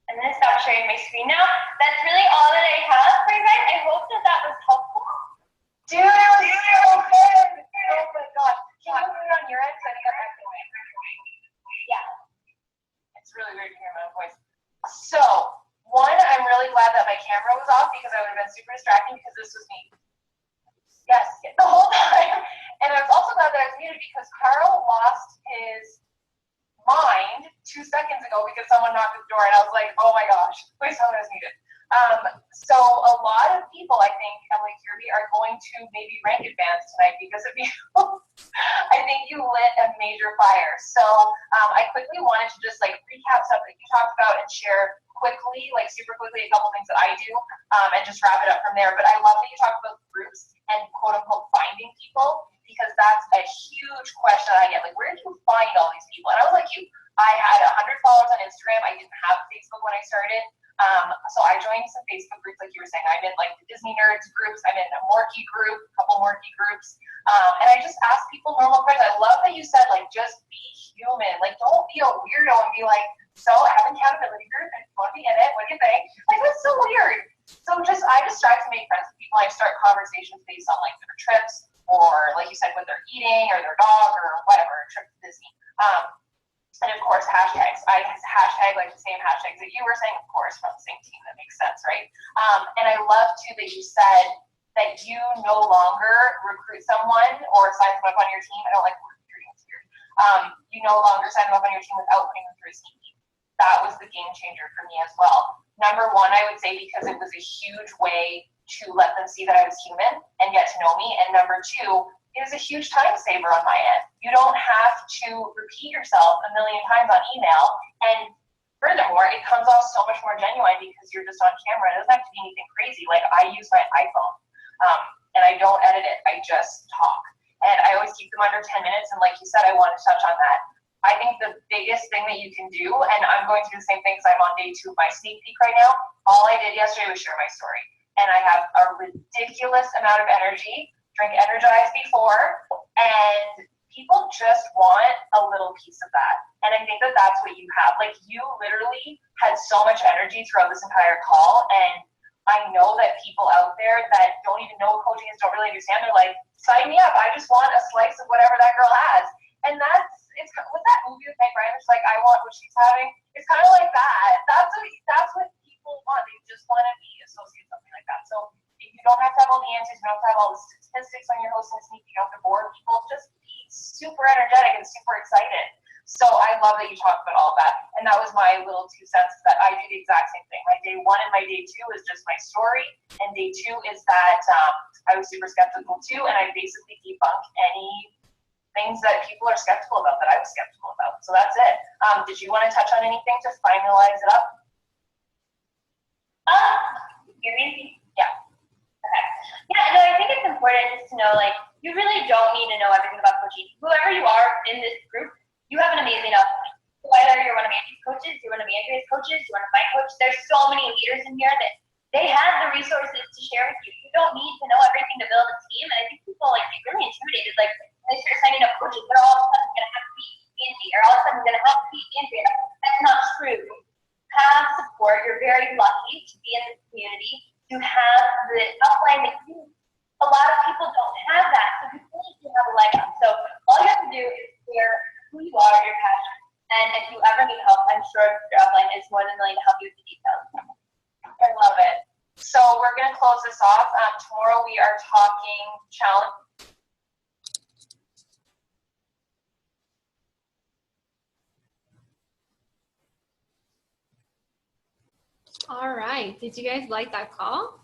I'm going to stop sharing my screen now. That's really all that I have for you guys. I hope that that was helpful. Dude, it was so good. Oh my God. Can you move it on your end so I can get back to it? Yeah. It's really weird to hear my own voice. So, one, I'm really glad that my camera was off because I would have been super distracting because this was me. Yes, the whole time. And I was also glad that I was muted because Carl lost his mind 2 seconds ago because someone knocked at the door and I was like, oh my gosh, please tell me I was muted. So a lot of people people, I think, Emily Kirby, are going to maybe rank advance tonight because of you. I think you lit a major fire. So I quickly wanted to just like recap stuff that you talked about and share quickly, like super quickly, a couple things that I do, and just wrap it up from there. But I love that you talked about groups and quote unquote finding people, because that's a huge question that I get. Like, where did you find all these people? And I was like you. I had 100 followers on Instagram. I didn't have Facebook when I started. So I joined some Facebook groups, like you were saying. I'm in like the Disney Nerds groups. I'm in a Morky group, a couple Morky groups. And I just ask people normal questions. I love that you said, like, just be human. Like, don't be a weirdo and be like, so I have an accountability group and you want to be in it. What do you think? Like, that's so weird. So I just strive to make friends with people. I start conversations based on like their trips, or like you said, what they're eating, or their dog, or whatever, a trip to Disney. And of course, hashtags. I hashtag like the same hashtags that you were saying, of course, from the same team. That makes sense, right? And I love too that you said that you no longer recruit someone or sign them up on your team. I don't like recruiting, it's weird. You no longer sign them up on your team without putting them through a sneak peek. That was the game changer for me as well. Number one, I would say, because it was a huge way to let them see that I was human and get to know me. And number two, it was a huge time saver on my end. You don't have to repeat yourself a million times on email. And furthermore, it comes off so much more genuine because you're just on camera. It doesn't have to be anything crazy. Like, I use my iPhone, and I don't edit it. I just talk. And I always keep them under 10 minutes. And like you said, I want to touch on that. I think the biggest thing that you can do, and I'm going through the same thing because I'm on day 2 of my sneak peek right now. All I did yesterday was share my story. And I have a ridiculous amount of energy. Drink Energize before, and people just want a little piece of that. And I think that that's what you have. Like, you literally had so much energy throughout this entire call, and I know that people out there that don't even know what coaching is, don't really understand, they're like, sign me up, I just want a slice of whatever that girl has. And it's with that movie with Meg Ryan, it's like, I want what she's having. It's kind of like that. That's what people want. They just want to be associated with something like that. So you don't have to have all the answers, you don't have to have all the statistics on your hosting sneak, you don't have to bore people, just be super energetic and super excited. So I love that you talked about all of that. And that was my little 2 cents, that I do the exact same thing. My day 1 and my day 2 is just my story, and day 2 is that I was super skeptical too, and I basically debunk any things that people are skeptical about that I was skeptical about. So that's it. Did you want to touch on anything to finalize it up? Hear me? Yeah. Okay. Yeah, no, I think it's important just to know, like, you really don't need to know everything about coaching. Whoever you are in this group, you have an amazing outcome. Whether you're one of Andy's coaches, you're one of Andrea's coaches, you're one of my coaches, there's so many leaders in here that they have the resources to share with you. You don't need to know everything to build a team. And I think people, like, get really intimidated. Like, when they start signing up coaches, they're all of a sudden going to have to beat Andy, or all of a sudden going to have to beat Andrea. That's not true. Have support. You're very lucky to be in this community, to have the upline that a lot of people don't have that. So you really do have a leg up. So all you have to do is share who you are, your passion. And if you ever need help, I'm sure your upline is more than willing to help you with the details. I love it. So we're going to close this off. Tomorrow we are talking challenge. All right. Did you guys like that call?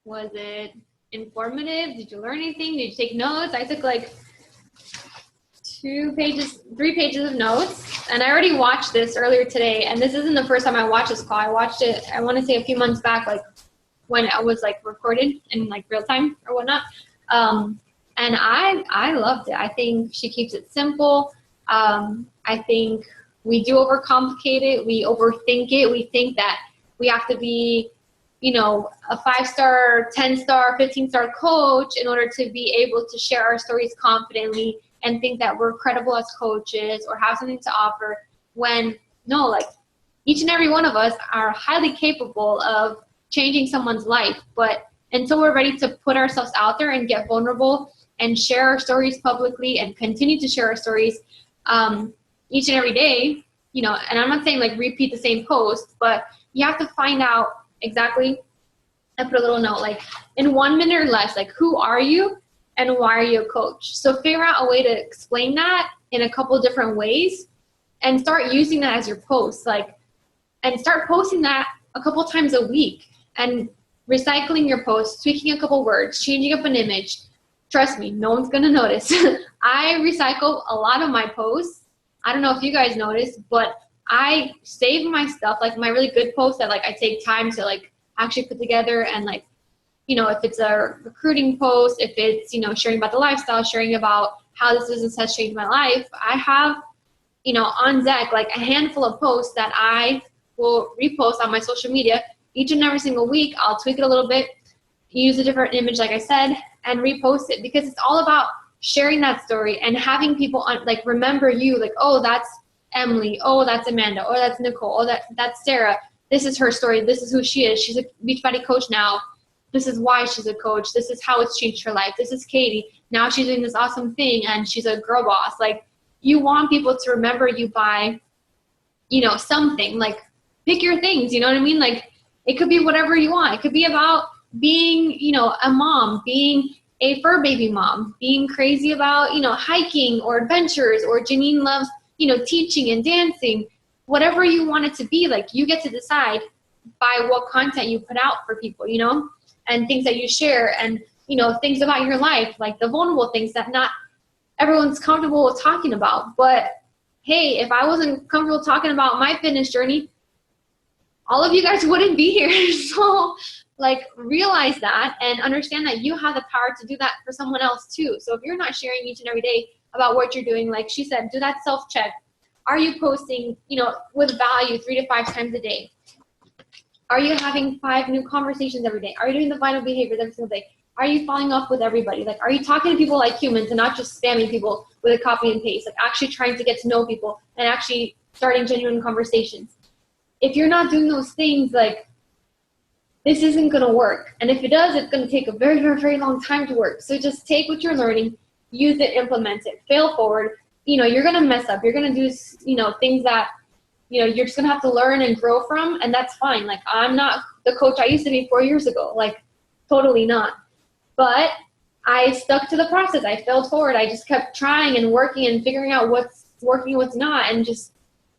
Was it informative? Did you learn anything? Did you take notes? I took like 3 pages of notes, and I already watched this earlier today, and this isn't the first time I watched this call. I watched it, I want to say a few months back, like when it was like recorded in like real time or whatnot. And I loved it. I think she keeps it simple. I think we do overcomplicate it. We overthink it. We think that we have to be, you know, a 5-star, 10-star, 15-star coach in order to be able to share our stories confidently and think that we're credible as coaches or have something to offer, when no, like, each and every one of us are highly capable of changing someone's life. But until we're ready to put ourselves out there and get vulnerable and share our stories publicly and continue to share our stories each and every day, you know, and I'm not saying like repeat the same post, but you have to find out exactly, I put a little note, like in 1 minute or less, like, who are you and why are you a coach? So figure out a way to explain that in a couple different ways and start using that as your post, like, and start posting that a couple times a week. And recycling your posts, tweaking a couple words, changing up an image. Trust me, no one's gonna notice. I recycle a lot of my posts. I don't know if you guys notice, but I save my stuff, like my really good posts that like I take time to like actually put together, and like, you know, if it's a recruiting post, if it's, you know, sharing about the lifestyle, sharing about how this business has changed my life, I have, you know, on deck like a handful of posts that I will repost on my social media each and every single week. I'll tweak it a little bit, use a different image, like I said, and repost it, because it's all about sharing that story and having people on, like, remember you, like, oh, that's Emily, oh, that's Amanda, oh, that's Nicole, oh, that's Sarah. This is her story. This is who she is. She's a Beachbody coach now. This is why she's a coach. This is how it's changed her life. This is Katie. Now she's doing this awesome thing, and she's a girl boss. Like, you want people to remember you by, you know, something. Like, pick your things, you know what I mean? Like, it could be whatever you want. It could be about being, you know, a mom, being a fur baby mom, being crazy about, you know, hiking or adventures, or Janine loves, you know, teaching and dancing. Whatever you want it to be, like, you get to decide by what content you put out for people, you know, and things that you share, and, you know, things about your life, like the vulnerable things that not everyone's comfortable with talking about. But hey, if I wasn't comfortable talking about my fitness journey, all of you guys wouldn't be here. So, like, realize that and understand that you have the power to do that for someone else too. So if you're not sharing each and every day about what you're doing, like she said, do that self-check. Are you posting, you know, with value 3 to 5 times a day? Are you having 5 new conversations every day? Are you doing the vital behaviors every single day? Are you following up with everybody? Like, are you talking to people like humans and not just spamming people with a copy and paste? Like, actually trying to get to know people and actually starting genuine conversations. If you're not doing those things, like, this isn't going to work. And if it does, it's going to take a very, very, very long time to work. So just take what you're learning, use it, implement it, fail forward. You know, you're going to mess up. You're going to do, you know, things that, you know, you're just going to have to learn and grow from, and that's fine. Like, I'm not the coach I used to be 4 years ago. Like, totally not. But I stuck to the process. I failed forward. I just kept trying and working and figuring out what's working, what's not, and just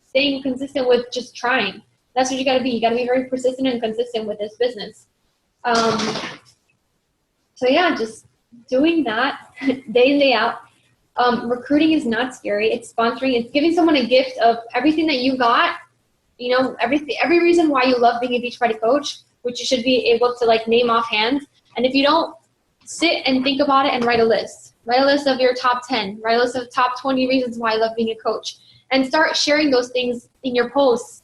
staying consistent with just trying. That's what you got to be. You got to be very persistent and consistent with this business. So yeah, just doing that day in, day out. Recruiting is not scary. It's sponsoring. It's giving someone a gift of everything that you got. You know, every reason why you love being a Beachbody coach, which you should be able to like name offhand. And if you don't, sit and think about it and write a list. Write a list of your top 10. Write a list of top 20 reasons why I love being a coach. And start sharing those things in your posts,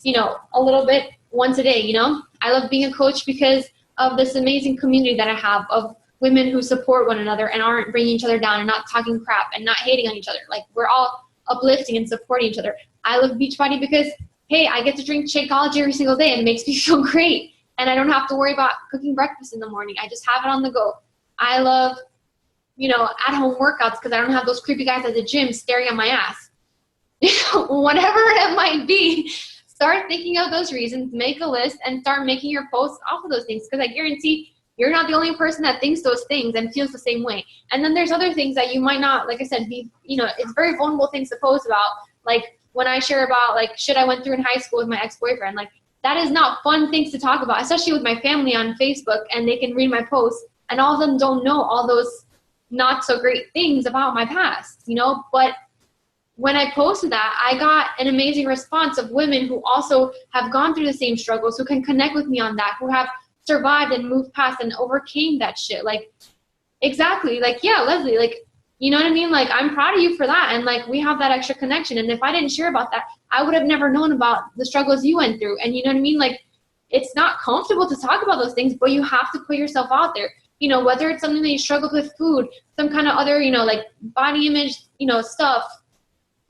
you know, a little bit once a day, you know. I love being a coach because of this amazing community that I have of women who support one another and aren't bringing each other down and not talking crap and not hating on each other. Like, we're all uplifting and supporting each other. I love Beachbody because, hey, I get to drink Shakeology every single day and it makes me feel great. And I don't have to worry about cooking breakfast in the morning. I just have it on the go. I love, you know, at-home workouts because I don't have those creepy guys at the gym staring at my ass. You know, whatever it might be, start thinking of those reasons, make a list, and start making your posts off of those things, because I guarantee you're not the only person that thinks those things and feels the same way. And then there's other things that you might not, like I said, be, you know, it's very vulnerable things to post about. Like, when I share about, like, shit I went through in high school with my ex-boyfriend, like, that is not fun things to talk about, especially with my family on Facebook, and they can read my posts, and all of them don't know all those not so great things about my past, you know. But when I posted that, I got an amazing response of women who also have gone through the same struggles, who can connect with me on that, who have survived and moved past and overcame that shit. Like, exactly, like, yeah, Leslie, like, you know what I mean? Like, I'm proud of you for that. And like, we have that extra connection. And if I didn't share about that, I would have never known about the struggles you went through. And you know what I mean? Like, it's not comfortable to talk about those things, but you have to put yourself out there. You know, whether it's something that you struggled with food, some kind of other, you know, like body image, you know, stuff,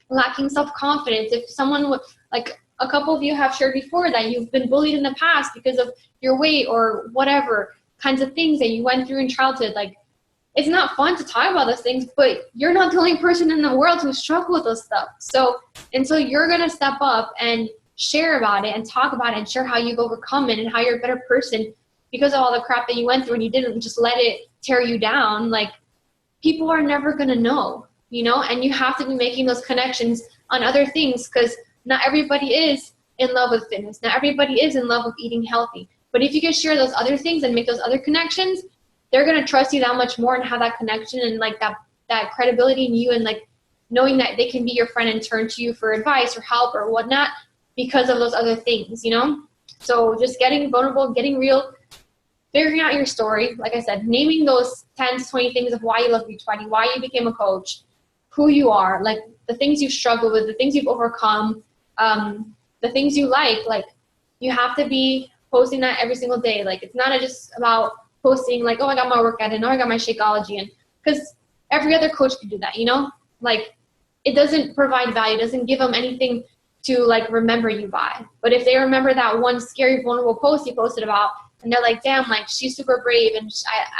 lacking self-confidence. If someone, like a couple of you have shared before that you've been bullied in the past because of your weight or whatever kinds of things that you went through in childhood, like, it's not fun to talk about those things, but you're not the only person in the world who struggled with those stuff. So you're going to step up and share about it and talk about it and share how you've overcome it and how you're a better person because of all the crap that you went through, and you didn't just let it tear you down. Like, people are never going to know, you know, and you have to be making those connections on other things, because not everybody is in love with fitness. Not everybody is in love with eating healthy. But if you can share those other things and make those other connections, they're going to trust you that much more and have that connection and like that credibility in you, and like knowing that they can be your friend and turn to you for advice or help or whatnot because of those other things, you know? So just getting vulnerable, getting real, figuring out your story. Like I said, naming those 10 to 20 things of why you love Beachbody, why you became a coach, who you are, like the things you struggle with, the things you've overcome, the things you like you have to be posting that every single day. Like it's not just about posting like, oh, I got my workout in, oh, I got my Shakeology in, because every other coach could do that, you know? Like it doesn't provide value, doesn't give them anything to like remember you by. But if they remember that one scary, vulnerable post you posted about, and they're like, damn, like she's super brave, and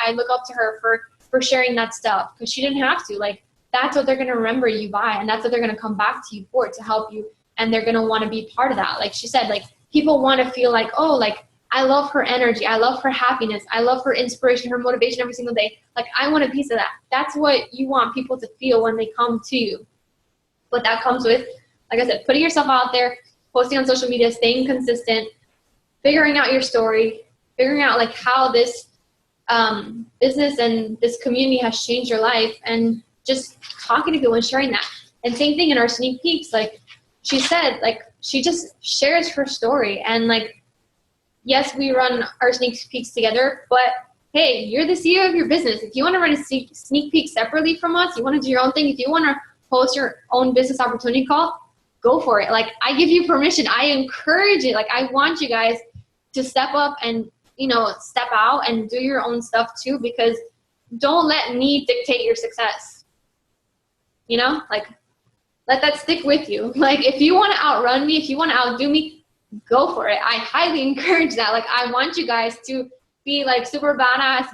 I look up to her for sharing that stuff because she didn't have to. Like that's what they're going to remember you by, and that's what they're going to come back to you for, to help you, and they're going to want to be part of that. Like she said, like people want to feel like, oh, like I love her energy, I love her happiness, I love her inspiration, her motivation every single day. Like I want a piece of that. That's what you want people to feel when they come to you. But that comes with, like I said, putting yourself out there, posting on social media, staying consistent, figuring out your story, figuring out like how this business and this community has changed your life, and just talking to people and sharing that. And same thing in our sneak peeks. Like she said, like she just shares her story, and like, yes, we run our sneak peeks together, but hey, you're the CEO of your business. If you want to run a sneak peek separately from us, you want to do your own thing, if you want to host your own business opportunity call, go for it. Like I give you permission. I encourage it. Like I want you guys to step up and, you know, step out and do your own stuff too, because don't let me dictate your success. You know, like let that stick with you. Like if you want to outrun me, if you want to outdo me, go for it. I highly encourage that. Like I want you guys to be like super badass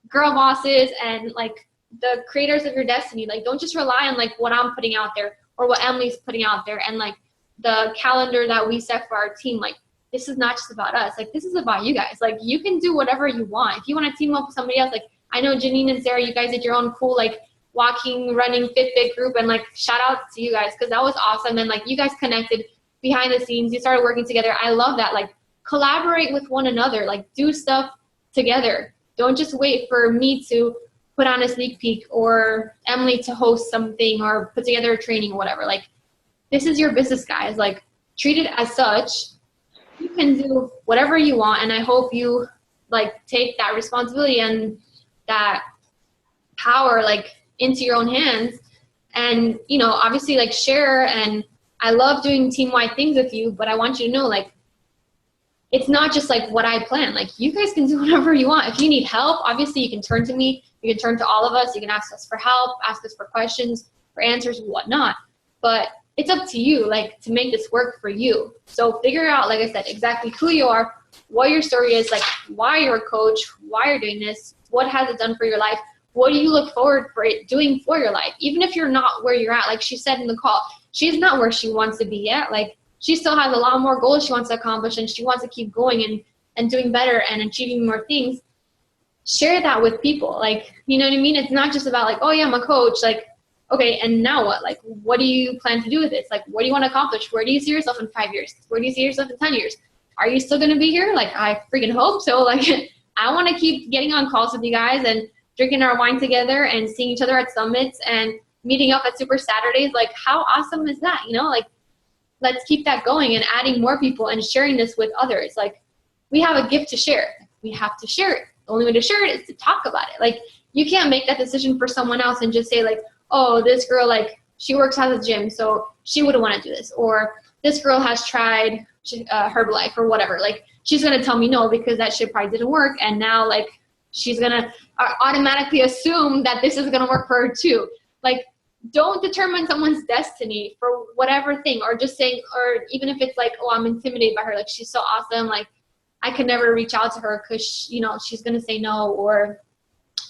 girl bosses and like the creators of your destiny. Like don't just rely on like what I'm putting out there or what Emily's putting out there and like the calendar that we set for our team. Like this is not just about us. Like this is about you guys. Like you can do whatever you want. If you want to team up with somebody else, like I know Janine and Sarah, you guys did your own cool like walking, running, Fitbit group, and like shout out to you guys because that was awesome. And like you guys connected behind the scenes, you started working together. I love that. Like collaborate with one another, like do stuff together. Don't just wait for me to put on a sneak peek or Emily to host something or put together a training or whatever. Like this is your business, guys. Like treat it as such. You can do whatever you want, and I hope you like take that responsibility and that power like into your own hands, and you know, obviously like share. And I love doing team-wide things with you, but I want you to know like it's not just like what I plan. Like you guys can do whatever you want. If you need help, obviously you can turn to me, you can turn to all of us, you can ask us for help, ask us for questions, for answers, whatnot. But it's up to you, like, to make this work for you. So figure out, like I said, exactly who you are, what your story is, like why you're a coach, why you're doing this, what has it done for your life, what do you look forward for it doing for your life, even if you're not where you're at. Like she said in the call, she's not where she wants to be yet. Like she still has a lot more goals she wants to accomplish, and she wants to keep going and doing better and achieving more things. Share that with people. Like, you know what I mean? It's not just about like, oh yeah, I'm a coach. Like, okay, and now what? Like, what do you plan to do with this? Like, what do you want to accomplish? Where do you see yourself in 5 years? Where do you see yourself in 10 years? Are you still going to be here? Like, I freaking hope so. Like, I want to keep getting on calls with you guys and drinking our wine together and seeing each other at summits and meeting up at Super Saturdays. Like, how awesome is that? You know, like, let's keep that going and adding more people and sharing this with others. Like, we have a gift to share. We have to share it. The only way to share it is to talk about it. Like, you can't make that decision for someone else and just say like, oh, this girl, like, she works at the gym, so she wouldn't want to do this. Or this girl has tried Herbalife or whatever. Like, she's going to tell me no because that shit probably didn't work. And now, like, she's going to automatically assume that this is going to work for her too. Like, don't determine someone's destiny for whatever thing, or just saying, or even if it's like, oh, I'm intimidated by her. Like, she's so awesome. Like, I could never reach out to her because, you know, she's going to say no, or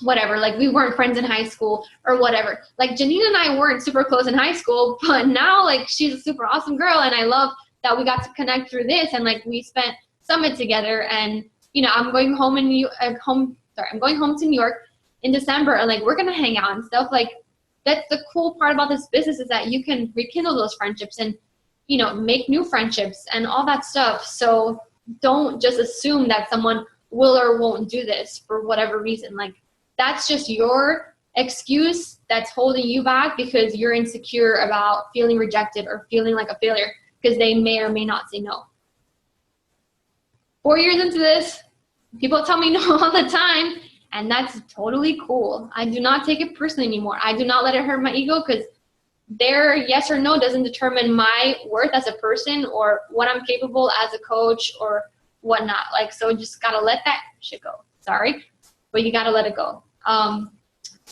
whatever. Like, we weren't friends in high school or whatever. Like, Janine and I weren't super close in high school, but now, like, she's a super awesome girl. And I love that we got to connect through this. And like, we spent summit together, and, you know, I'm going home to New York in December, and like, we're going to hang out and stuff. Like, that's the cool part about this business, is that you can rekindle those friendships and, you know, make new friendships and all that stuff. So don't just assume that someone will or won't do this for whatever reason. Like, that's just your excuse that's holding you back because you're insecure about feeling rejected or feeling like a failure because they may or may not say no. 4 years into this, people tell me no all the time, and that's totally cool. I do not take it personally anymore. I do not let it hurt my ego because their yes or no doesn't determine my worth as a person or what I'm capable as a coach or whatnot. Like, so just gotta let that shit go. Sorry, but you gotta let it go.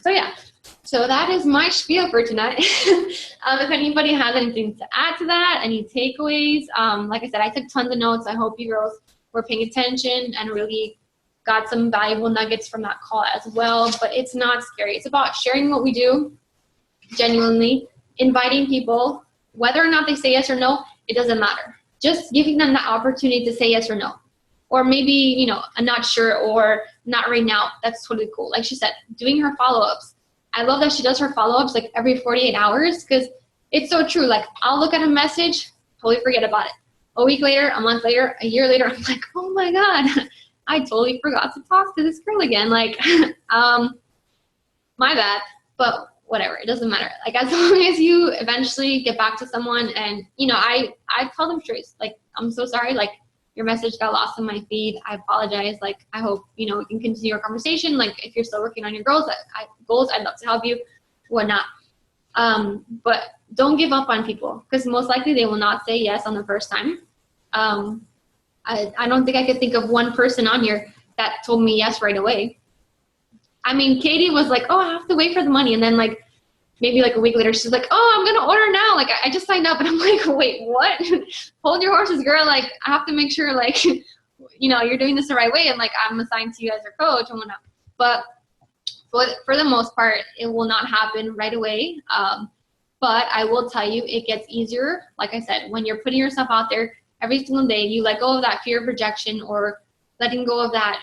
So yeah, so that is my spiel for tonight. If anybody has anything to add to that, any takeaways, like I said, I took tons of notes. I hope you girls were paying attention and really got some valuable nuggets from that call as well. But it's not scary. It's about sharing what we do, genuinely, inviting people, whether or not they say yes or no, it doesn't matter. Just giving them the opportunity to say yes or no. Or maybe, you know, I'm not sure or not right now. That's totally cool. Like she said, doing her follow-ups. I love that she does her follow-ups like every 48 hours because it's so true. Like, I'll look at a message, totally forget about it. A week later, a month later, a year later, I'm like, oh my God, I totally forgot to talk to this girl again. Like, my bad, but whatever, it doesn't matter. Like, as long as you eventually get back to someone and, you know, I tell them straight, like, I'm so sorry, like, your message got lost in my feed. I apologize. Like, I hope, you know, we can continue our conversation. Like, if you're still working on your goals, I'd love to help you, whatnot. But don't give up on people because most likely they will not say yes on the first time. I don't think I could think of one person on here that told me yes right away. I mean, Katie was like, oh, I have to wait for the money. And then like, maybe like a week later, she's like, oh, I'm going to order now. Like, I just signed up. And I'm like, wait, what? Hold your horses, girl. Like, I have to make sure, like, you know, you're doing this the right way. And like, I'm assigned to you as your coach and whatnot. But for the most part, it will not happen right away. But I will tell you, it gets easier. Like I said, when you're putting yourself out there every single day, you let go of that fear of rejection or letting go of that,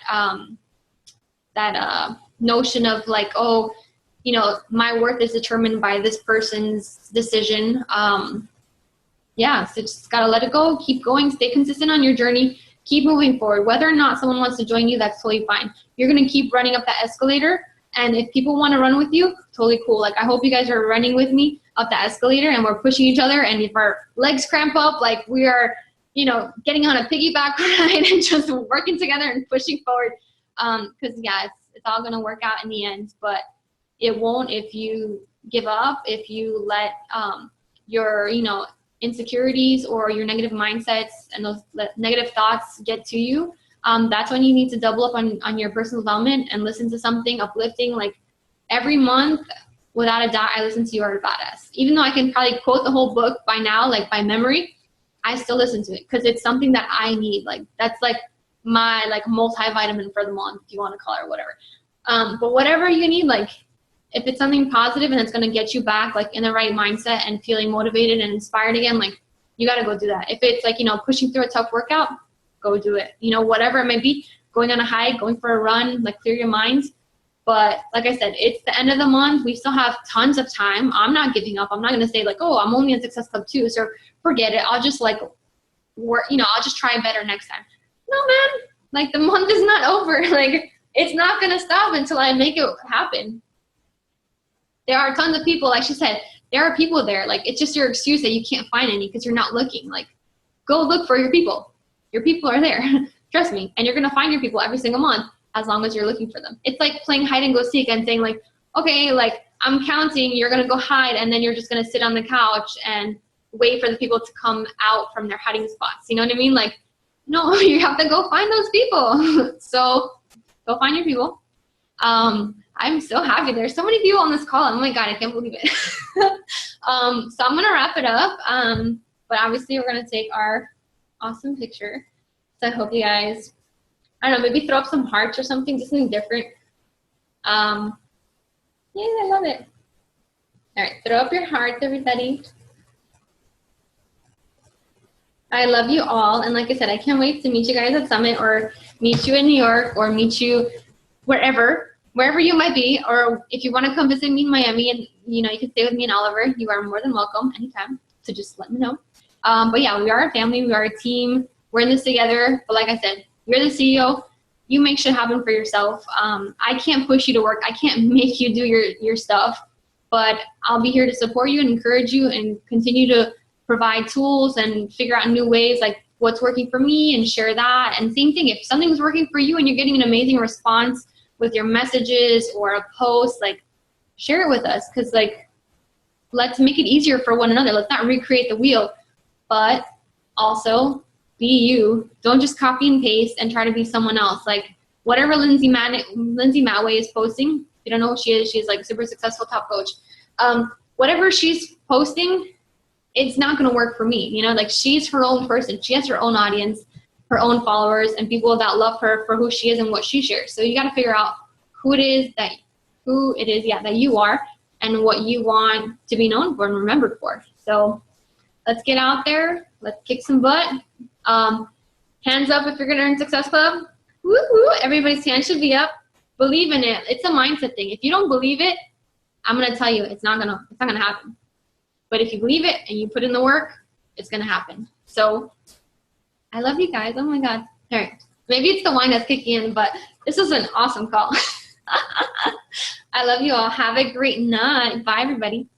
notion of like, oh, you know, my worth is determined by this person's decision. Yeah, so just gotta let it go, keep going, stay consistent on your journey, keep moving forward. Whether or not someone wants to join you, that's totally fine. You're gonna keep running up that escalator, and if people wanna run with you, totally cool. Like, I hope you guys are running with me up the escalator and we're pushing each other, and if our legs cramp up, like we are, you know, getting on a piggyback ride and just working together and pushing forward. Cause yeah, it's all gonna work out in the end, but it won't if you give up, if you let your, you know, insecurities or your negative mindsets and those negative thoughts get to you. That's when you need to double up on your personal development and listen to something uplifting. Like, every month, without a doubt, I listen to You Are a Badass. Even though I can probably quote the whole book by now, like by memory, I still listen to it because it's something that I need. Like, that's like my like multivitamin for the month, if you want to call it, or whatever. But whatever you need, like, if it's something positive and it's going to get you back like in the right mindset and feeling motivated and inspired again, like, you got to go do that. If it's like, you know, pushing through a tough workout, go do it. You know, whatever it may be, going on a hike, going for a run, like, clear your mind. But like I said, it's the end of the month. We still have tons of time. I'm not giving up. I'm not going to say like, oh, I'm only in Success Club 2, so forget it. I'll just like work, you know, I'll just try better next time. No, man, like, the month is not over. Like, it's not going to stop until I make it happen. There are tons of people, like she said, there are people there. Like, it's just your excuse that you can't find any because you're not looking. Like, go look for your people. Your people are there. Trust me. And you're going to find your people every single month as long as you're looking for them. It's like playing hide and go seek and saying like, okay, like, I'm counting, you're going to go hide, and then you're just going to sit on the couch and wait for the people to come out from their hiding spots. You know what I mean? Like, no, you have to go find those people. So go find your people. I'm so happy. There's so many people on this call. Oh my God, I can't believe it. So I'm going to wrap it up. But obviously we're going to take our awesome picture. So I hope you guys, I don't know, maybe throw up some hearts or something, just something different. Yeah, I love it. All right, throw up your hearts, everybody. I love you all. And like I said, I can't wait to meet you guys at Summit or meet you in New York or meet you wherever you might be. Or if you want to come visit me in Miami and, you know, you can stay with me in Oliver, you are more than welcome anytime. So just let me know. But yeah, we are a family. We are a team. we're in this together. But like I said, you're the CEO. You make shit happen for yourself. I can't push you to work. I can't make you do your stuff. But I'll be here to support you and encourage you and continue to provide tools and figure out new ways, like what's working for me, and share that. And same thing, if something's working for you and you're getting an amazing response with your messages or a post, like share it with us, because like let's make it easier for one another. Let's not recreate the wheel, but also be you. Don't just copy and paste and try to be someone else. Like whatever Lindsay Matway is posting, you don't know who she is. She's like a super successful top coach. Whatever she's posting, it's not going to work for me. You know, like she's her own person. She has her own audience, her own followers, and people that love her for who she is and what she shares. So you got to figure out who it is that you are and what you want to be known for and remembered for. So let's get out there. Let's kick some butt. Hands up if you're going to earn Success Club. Woo-hoo. Everybody's hand should be up. Believe in it. It's a mindset thing. If you don't believe it, I'm going to tell you it's not going to happen. But if you believe it and you put in the work, it's going to happen. So I love you guys. Oh my God. All right. Maybe it's the wine that's kicking in, but this is an awesome call. I love you all. Have a great night. Bye, everybody.